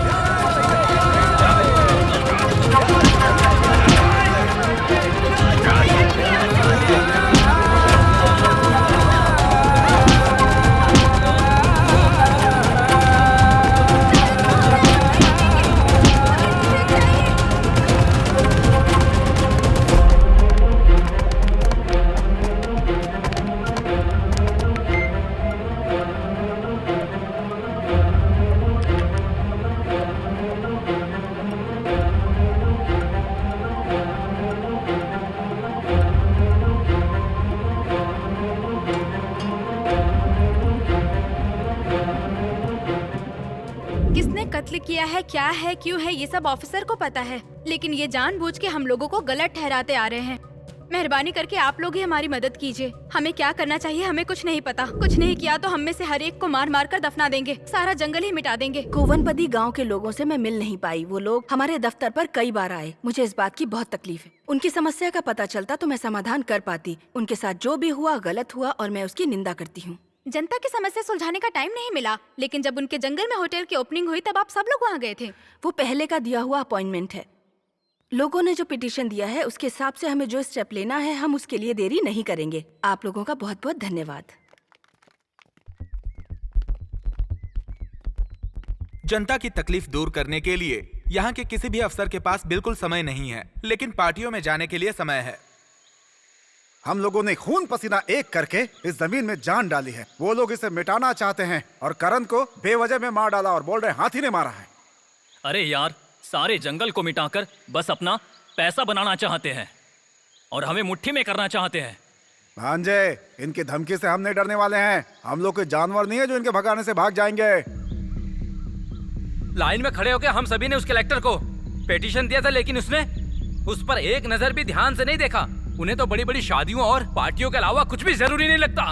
किसने कत्ल किया है, क्या है, क्यों है, ये सब ऑफिसर को पता है। लेकिन ये जानबूझ के हम लोगों को गलत ठहराते आ रहे हैं। मेहरबानी करके आप लोग ही हमारी मदद कीजिए। हमें क्या करना चाहिए हमें कुछ नहीं पता। कुछ नहीं किया तो हम में से हर एक को मार मार कर दफना देंगे, सारा जंगल ही मिटा देंगे। कोवनपदी गांव के लोगों से मैं मिल नहीं पाई। वो लोग हमारे दफ्तर पर कई बार आए। मुझे इस बात की बहुत तकलीफ है। उनकी समस्या का पता चलता तो मैं समाधान कर पाती। उनके साथ जो भी हुआ गलत हुआ और मैं उसकी निंदा करती हूँ। जनता की समस्या सुलझाने का टाइम नहीं मिला, लेकिन जब उनके जंगल में होटल की ओपनिंग हुई तब आप सब लोग वहाँ गए थे। वो पहले का दिया हुआ अपॉइंटमेंट है। लोगों ने जो पिटीशन दिया है उसके हिसाब से हमें जो स्टेप लेना है हम उसके लिए देरी नहीं करेंगे। आप लोगों का बहुत बहुत धन्यवाद। जनता की तकलीफ दूर करने के लिए यहाँ के किसी भी अफसर के पास बिल्कुल समय नहीं है, लेकिन पार्टियों में जाने के लिए समय है। हम लोगों ने खून पसीना एक करके इस जमीन में जान डाली है। वो लोग इसे मिटाना चाहते हैं और करण को बेवजह में मार डाला और बोल रहे हाथी ने मारा है। अरे यार, सारे जंगल को मिटाकर बस अपना पैसा बनाना चाहते हैं और हमें मुट्ठी में करना चाहते हैं। भांजे, इनकी धमकी से हम नहीं डरने वाले हैं। हम लोग कोई जानवर नहीं है जो इनके भगाने से भाग जाएंगे। लाइन में खड़े होकर हम सभी ने उस कलेक्टर को पिटीशन दिया था, लेकिन उसने उस पर एक नजर भी ध्यान से नहीं देखा। उन्हें तो बड़ी बड़ी शादियों और पार्टियों के अलावा कुछ भी जरूरी नहीं लगता।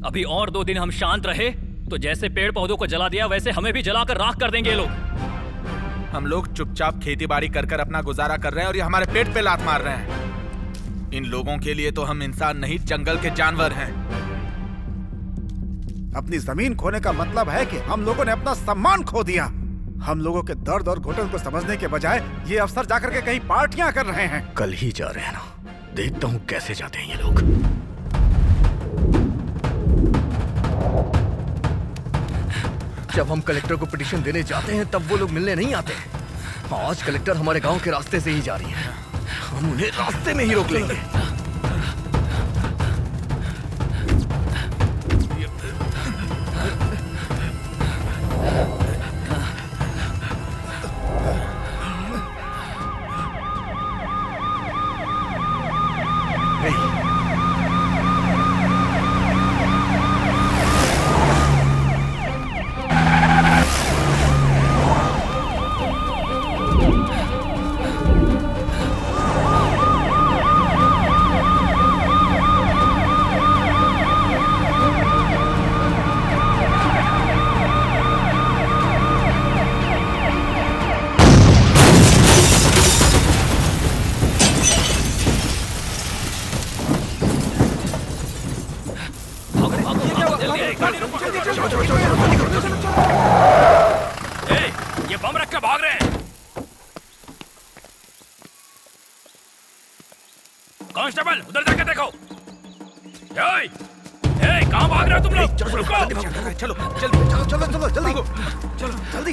अभी और 2 दिन हम शांत रहे तो जैसे पेड़ पौधों को जला दिया वैसे हमें भी जलाकर राख कर देंगे ये लोग। हम लोग चुपचाप खेती बाड़ी कर कर अपना गुजारा कर रहे हैं और ये हमारे पेट पे लात मार रहे हैं। इन लोगों के लिए तो हम इंसान नहीं, जंगल के जानवर हैं। अपनी जमीन खोने का मतलब है कि हम लोगों ने अपना सम्मान खो दिया। हम लोगों के दर्द और घुटन को समझने के बजाय ये अफसर जाकर के कहीं पार्टियां कर रहे हैं। कल ही जा रहे हैं ना, देखता हूँ कैसे जाते हैं ये लोग। जब हम कलेक्टर को पिटीशन देने जाते हैं तब वो लोग मिलने नहीं आते। आज कलेक्टर हमारे गांव के रास्ते से ही जा रही है, हम उन्हें रास्ते में ही रोक लेंगे। ये बम रख के भाग रहे हैं। कांस्टेबल उधर जाके देखो। कहाँ भाग रहे हो तुम लोग? चलो चलो जल्दी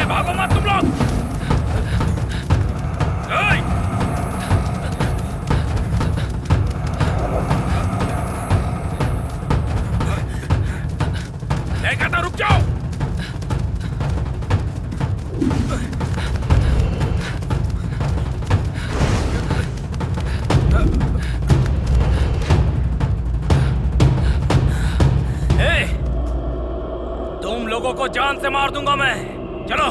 भागो मत तुम लोग। कहता रुक जाओ। तुम लोगों को जान से मार दूंगा मैं। चलो।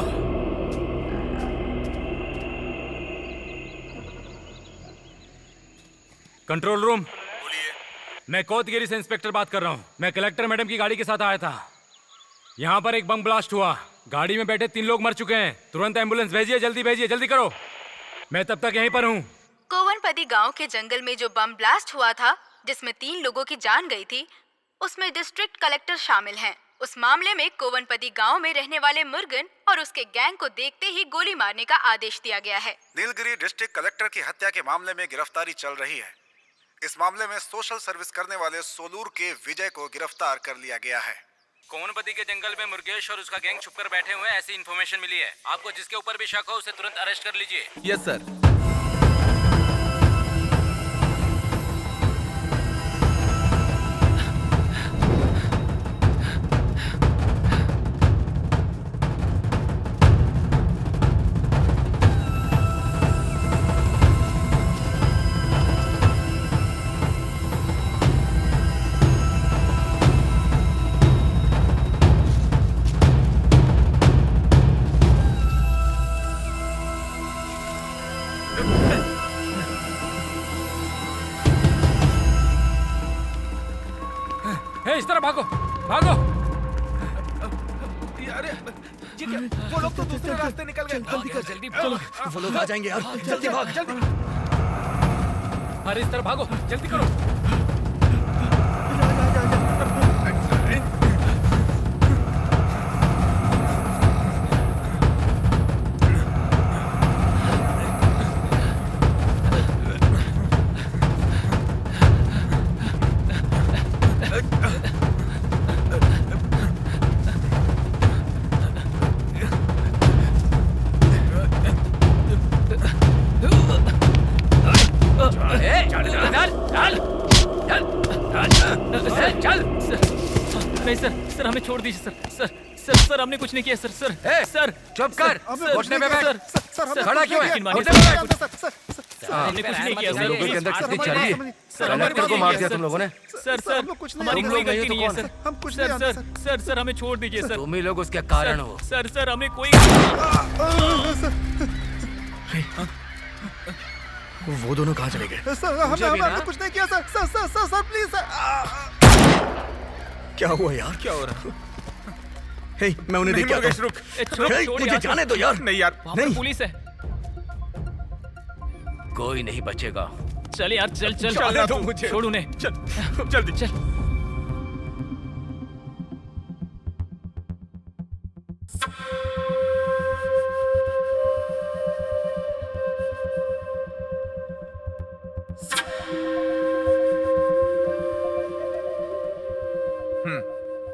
Control room. बोलिए। मैं कोतगिरी से इंस्पेक्टर बात कर रहा हूँ। मैं कलेक्टर मैडम की गाड़ी के साथ आया था। यहाँ पर एक बम ब्लास्ट हुआ। गाड़ी में बैठे 3 लोग मर चुके हैं। तुरंत एम्बुलेंस भेजिए, जल्दी करो। मैं तब तक यहीं पर हूँ। कोवनपदी गांव के जंगल में जो बम ब्लास्ट हुआ था, जिसमें 3 लोगों की जान गई थी, उसमें डिस्ट्रिक्ट कलेक्टर शामिल हैं। उस मामले में कोवनपदी गांव में रहने वाले मुर्गन और उसके गैंग को देखते ही गोली मारने का आदेश दिया गया है। नीलगिरी डिस्ट्रिक्ट कलेक्टर की हत्या के मामले में गिरफ्तारी चल रही है। इस मामले में सोशल सर्विस करने वाले सोलूर के विजय को गिरफ्तार कर लिया गया है। कोवनपदी के जंगल में मुर्गेश और उसका गैंग छुपकर बैठे हुए हैं, ऐसी इन्फॉर्मेशन मिली है। आपको जिसके ऊपर भी शक हो उसे तुरंत अरेस्ट कर लीजिए। Yes sir. इस तरह भागो। अरे वो लोग तो दूसरे रास्ते निकल गए। जल्दी चलो, वो लोग आ जाएंगे यार। जल्दी भाग। अरे इस तरह भागो, जल्दी करो। सर हमें छोड़ दीजिए सर हमने कुछ नहीं किया सर। चुप कर। घुटने पे बैठ। खड़ा क्यों है? हमने कुछ नहीं किया सर। लोगों के अंदर कितनी चर्बी है। कलेक्टर को मार दिया तुम लोगों ने। सर हमारी कोई गलती नहीं है सर। सर हमें छोड़ दीजिए सर। तुम ही लोग उसके कारण हो। सर हमें कोई वो दोनों कहाँ चले गए? सर हमने कुछ नहीं किया सर प्लीज सर। क्या हुआ यार? क्या हो रहा है? हे, मैं उन्हें देख के आता हूँ। रुक मुझे जाने दो यार। नहीं यार, नहीं। पुलिस है। कोई नहीं बचेगा। चल यार, चल छोड़ उन्हें। चल जल्दी चल।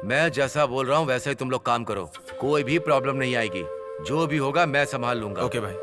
मैं जैसा बोल रहा हूँ वैसे ही तुम लोग काम करो। कोई भी प्रॉब्लम नहीं आएगी। जो भी होगा मैं संभाल लूंगा। ओके भाई।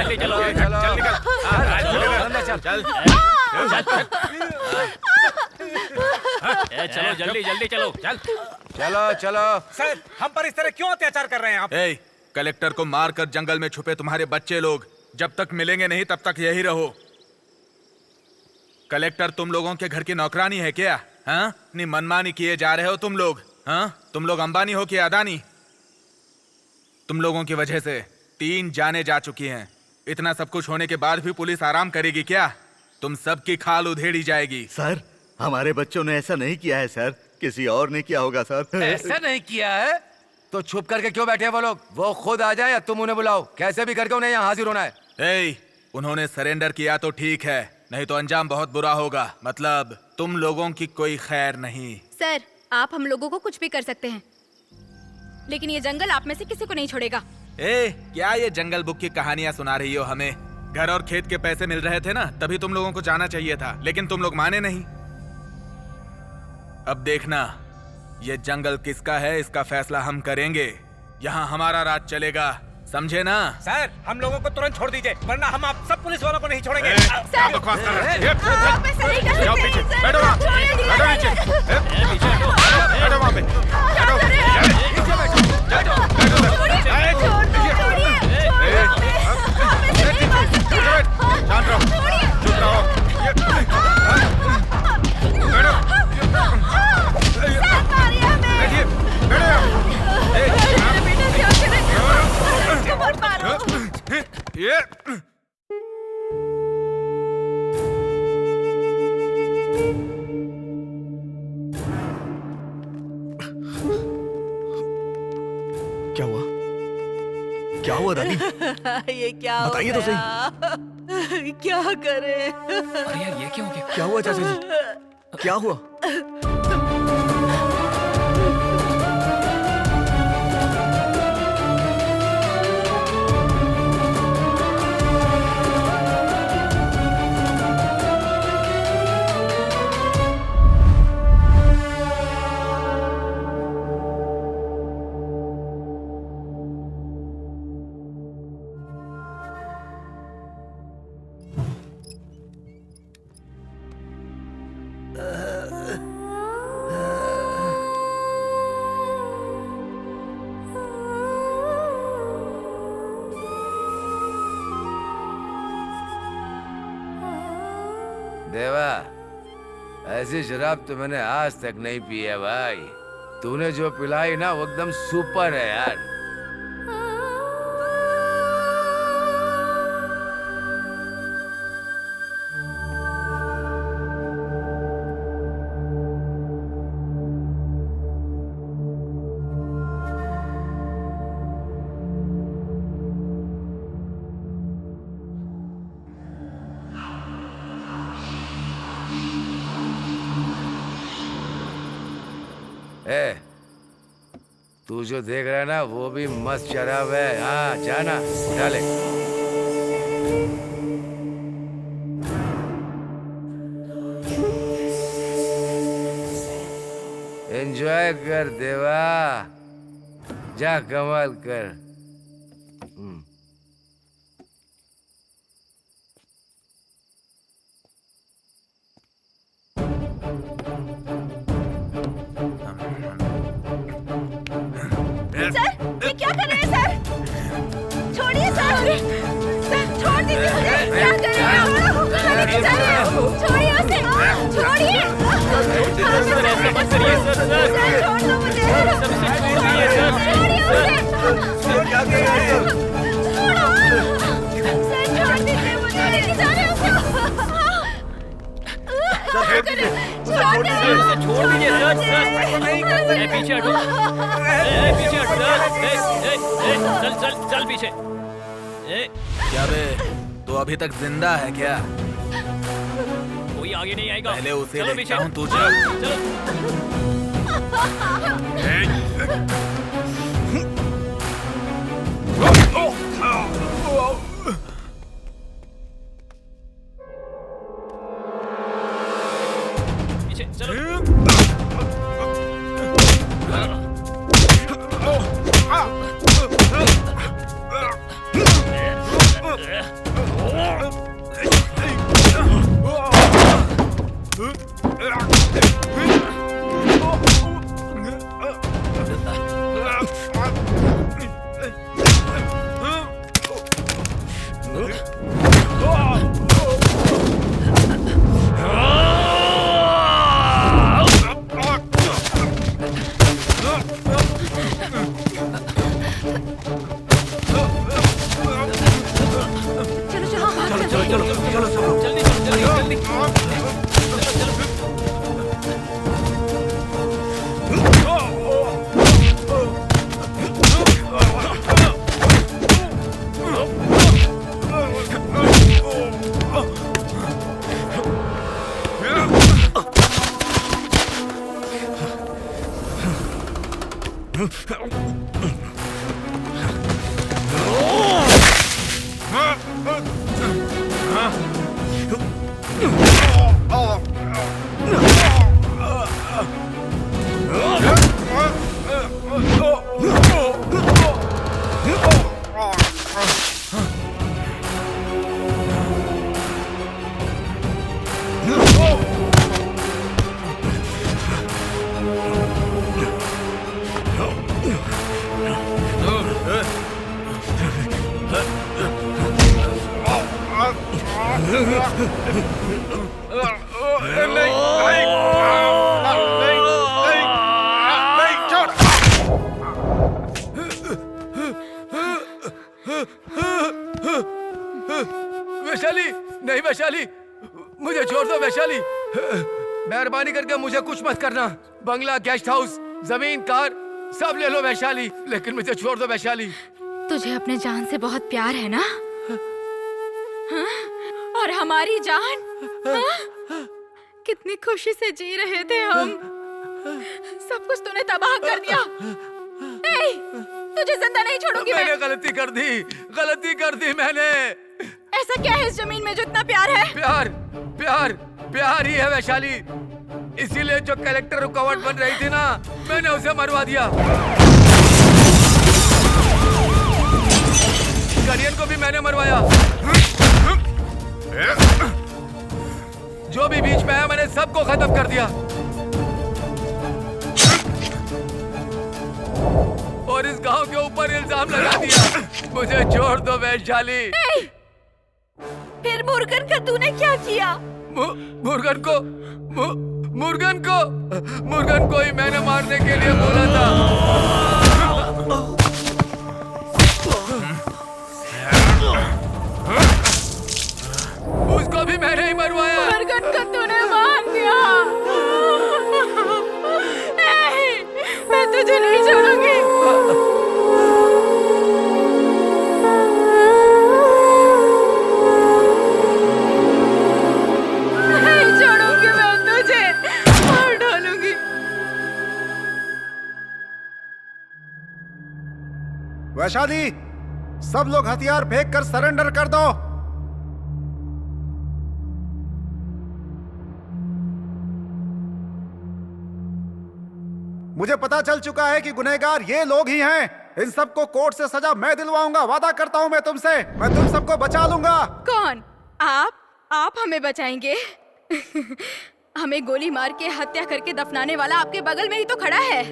जल्दी चलो चलो चल निकल चल चलो जल्दी जल्दी चलो चल चलो चलो। सर हम पर इस तरह क्यों अत्याचार कर रहे हैं आप? ए, कलेक्टर को मारकर जंगल में छुपे तुम्हारे बच्चे लोग जब तक मिलेंगे नहीं तब तक यही रहो। कलेक्टर तुम लोगों के घर की नौकरानी है क्या? हाँ, अपनी मनमानी किए जा रहे हो तुम लोग। हाँ, तुम लोग अंबानी हो कि अदानी? तुम लोगों की वजह से 3 जाने जा चुकी हैं। इतना सब कुछ होने के बाद भी पुलिस आराम करेगी क्या? तुम सबकी खाल उधेड़ी जाएगी। सर, हमारे बच्चों ने ऐसा नहीं किया है सर, किसी और ने किया होगा सर। ऐसा नहीं किया है तो छुप करके क्यों बैठे हैं वो लोग? वो खुद आ जाए या तुम उन्हें बुलाओ, कैसे भी करके उन्हें यहाँ हाजिर होना है। ए, उन्होंने सरेंडर किया तो ठीक है, नहीं तो अंजाम बहुत बुरा होगा। मतलब तुम लोगों की कोई खैर नहीं। सर, आप हम लोगों को कुछ भी कर सकते हैं, लेकिन ये जंगल आप में से किसी को नहीं छोड़ेगा। ए, क्या ये जंगल बुक की कहानियां सुना रही हो हमें? घर और खेत के पैसे मिल रहे थे ना, तभी तुम लोगों को जाना चाहिए था, लेकिन तुम लोग माने नहीं। अब देखना, ये जंगल किसका है इसका फैसला हम करेंगे। यहाँ हमारा राज चलेगा, समझे ना? सर हम लोगों को तुरंत छोड़ दीजिए, वरना हम आप सब पुलिस वालों को नहीं छोड़ेंगे। क्या बकवास कर रहे हैं? आप ऐसा नहीं कर जाओ सकते। पीछे, सर, बैठो वहाँ, छोड़िए, बैठो नीचे, बैठो वहाँ पे, क्या कर रहे हैं? शांत रहो, चुप रहो। ये क्या हुआ? क्या हुआ दादी? ये क्या हो बताइए तो सही। क्या करे? अरे यार ये क्या हो गया? क्या हुआ चाचा जी? क्या हुआ? देवा, ऐसी शराब तो मैंने आज तक नहीं पी है भाई। तूने जो पिलाई ना वो एकदम सुपर है यार। ए, तू जो देख रहा है ना वो भी मस्त शराब है। हाँ जाना डाले। एंजॉय कर देवा, जा कमाल कर। सर, ये क्या कर रहे हैं सर? छोड़िए सर। सर छोड़ दीजिए मुझे। क्या कर रहे हैं? कहाँ लेके जा रहे हैं? छोड़िए उसे। छोड़िए। सर ऐसा मत करिए सर। सर छोड़ दो मुझे। छोड़िए सर। छोड़िए उसे। सर क्या कर रहे हैं? सर छोड़ दीजिए मुझे। लेके जा रहे हो छोड़ दीजिए सर। सर पीछे हटो। पीछे हट सर। चल चल चल पीछे। क्या बे, तू अभी तक जिंदा है क्या? कोई आगे नहीं आएगा। पहले उसे चलो देखता पीछे। हूँ, तू चल। चलो। पीछे चलो। चलो चलो चलो सब लोग जल्दी जल्दी जल्दी वैशाली, नहीं वैशाली, मुझे छोड़ दो वैशाली। मेहरबानी करके मुझे कुछ मत करना। बंगला, गेस्ट हाउस, जमीन, कार सब ले लो वैशाली, लेकिन मुझे छोड़ दो वैशाली। तुझे अपने जान से बहुत प्यार है ना? हाँ? और हमारी जान? हाँ? कितनी खुशी से जी रहे थे हम, सब कुछ तूने तबाह कर दिया। नहीं, तुझे जिंदा नहीं छोड़ूंगी मैं। मैंने गलती कर दी मैंने। ऐसा क्या है इस जमीन में जो इतना प्यार है? प्यार प्यार प्यार ही है वैशाली। इसीलिए जो कलेक्टर रुकावट बन रही थी ना, मैंने उसे मरवा दिया। करियन को भी मैंने मरवाया। जो भी बीच में है मैंने सबको खत्म कर दिया। और इस गांव के ऊपर इल्जाम लगा दिया। मुझे छोड़ दो वैशाली। फिर मुर्गन का तूने क्या किया? मुर्गन को ही मैंने मारने के लिए बोला था। उसको भी मैंने ही मरवाया। मुर्गन को तूने मार दिया। नहीं, मैं तुझे नहीं छोड़ूंगी। वैशाली, सब लोग हथियार फेंक कर सरेंडर कर दो। मुझे पता चल चुका है कि गुनहगार ये लोग ही हैं। इन सबको कोर्ट से सजा मैं दिलवाऊंगा। वादा करता हूं मैं तुमसे, मैं तुम सबको बचा लूंगा। कौन? आप हमें बचाएंगे? हमें गोली मार के हत्या करके दफनाने वाला आपके बगल में ही तो खड़ा है।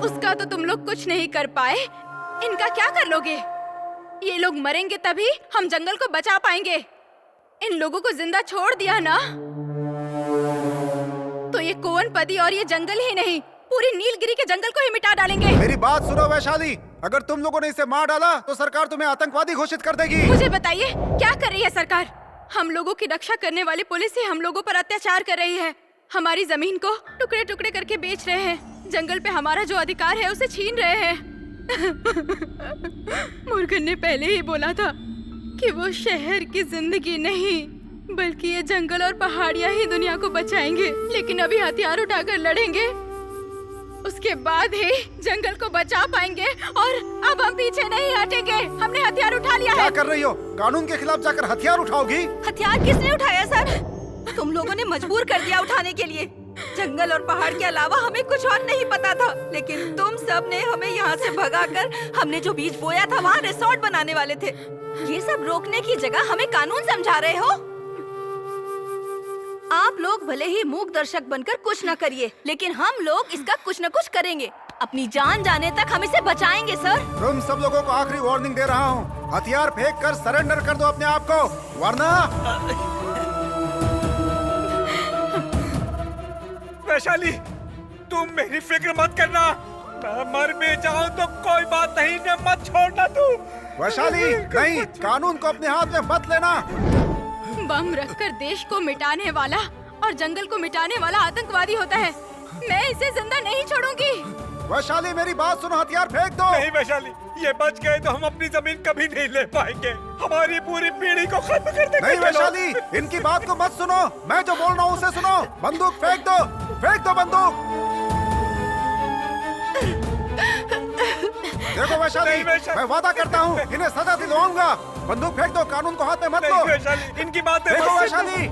उसका तो तुम लोग कुछ नहीं कर पाए, इनका क्या कर लोगे? ये लोग मरेंगे तभी हम जंगल को बचा पाएंगे। इन लोगों को जिंदा छोड़ दिया ना तो ये कोवनपदी और ये जंगल ही नहीं, पूरी नीलगिरी के जंगल को ही मिटा डालेंगे। मेरी बात सुनो वैशाली, अगर तुम लोगों ने इसे मार डाला तो सरकार तुम्हें आतंकवादी घोषित कर देगी। मुझे बताइए क्या कर रही है सरकार? हम लोगों की रक्षा करने वाली पुलिस ही हम लोगों पर अत्याचार कर रही है। हमारी जमीन को टुकड़े टुकड़े करके बेच रहे हैं। जंगल पे हमारा जो अधिकार है उसे छीन रहे हैं। मुर्गन ने पहले ही बोला था कि वो शहर की जिंदगी नहीं बल्कि ये जंगल और पहाड़ियां ही दुनिया को बचाएंगे। लेकिन अभी हथियार उठाकर लड़ेंगे, उसके बाद ही जंगल को बचा पाएंगे। और अब हम पीछे नहीं हटेंगे, हमने हथियार उठा लिया है। क्या कर रही हो? कानून के खिलाफ जाकर हथियार उठाओगी? हथियार किसने उठाया सर? तुम लोगों ने मजबूर कर दिया उठाने के लिए। जंगल और पहाड़ के अलावा हमें कुछ और नहीं पता था, लेकिन तुम सब ने हमें यहाँ से भगाकर हमने जो बीज बोया था वहाँ रिसोर्ट बनाने वाले थे। ये सब रोकने की जगह हमें कानून समझा रहे हो। आप लोग भले ही मूक दर्शक बनकर कुछ न करिए, लेकिन हम लोग इसका कुछ न कुछ करेंगे। अपनी जान जाने तक हम इसे बचाएंगे सर। तुम सब लोगों को आखिरी वार्निंग दे रहा हूँ, हथियार फेंक कर सरेंडर कर दो अपने आप को, वरना। वैशाली, तुम मेरी फिक्र मत करना। मैं मर भी जाऊं तो कोई बात नहीं, न मत छोड़ना तू। वैशाली नहीं, कानून को अपने हाथ में मत लेना। बम रखकर देश को मिटाने वाला और जंगल को मिटाने वाला आतंकवादी होता है। मैं इसे जिंदा नहीं छोड़ूंगी। वैशाली मेरी बात सुनो, हथियार फेंक दो। नहीं वैशाली, ये बच गए तो हम अपनी जमीन कभी नहीं ले पाएंगे। हमारी पूरी पीढ़ी को खत्म कर देंगे। नहीं वैशाली, इनकी बात को मत सुनो, मैं जो बोल रहा हूँ उसे सुनो। बंदूक फेंक दो, फेंक दो बंदूक। देखो वैशाली, मैं वादा करता हूँ इन्हें सजा दिलवाऊंगा। बंदूक फेंक दो, कानून को हाथ में मत लो। वैशाली, इनकी बातें देखो वैशाली।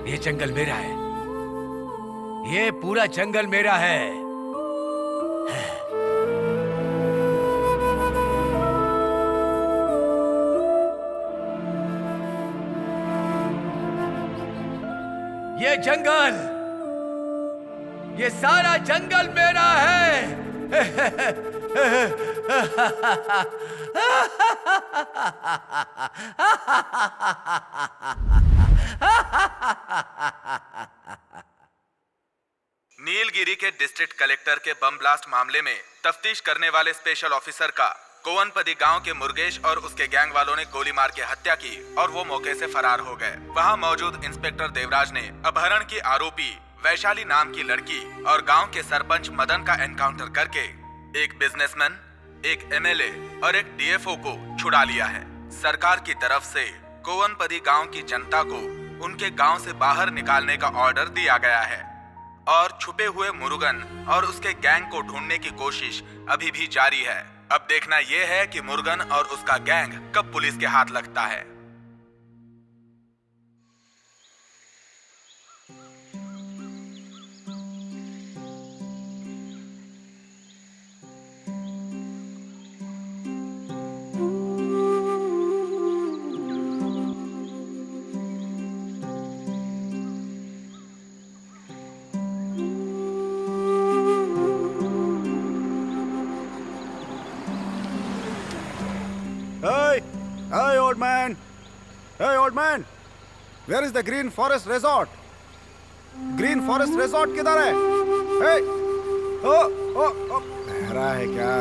ये जंगल मेरा है, ये पूरा जंगल मेरा है। ये जंगल, ये सारा जंगल मेरा नीलगिरी के डिस्ट्रिक्ट कलेक्टर के बम ब्लास्ट मामले में तफ्तीश करने वाले स्पेशल ऑफिसर का कोवनपदी गांव के मुर्गेश और उसके गैंग वालों ने गोली मार के हत्या की और वो मौके से फरार हो गए। वहां मौजूद इंस्पेक्टर देवराज ने अपहरण की आरोपी वैशाली नाम की लड़की और गांव के सरपंच मदन का एनकाउंटर करके एक बिजनेसमैन, एक एमएलए और एक डीएफओ को छुड़ा लिया है। सरकार की तरफ से कोवनपदी गांव की जनता को उनके गांव से बाहर निकालने का ऑर्डर दिया गया है और छुपे हुए मुरुगन और उसके गैंग को ढूंढने की कोशिश अभी भी जारी है। अब देखना यह है कि मुरुगन और उसका गैंग कब पुलिस के हाथ लगता है। Hey, old man! Hey, old man! Where is the Green Forest Resort? Green Forest Resort किधर है? Hey! Oh! बहरा है क्या?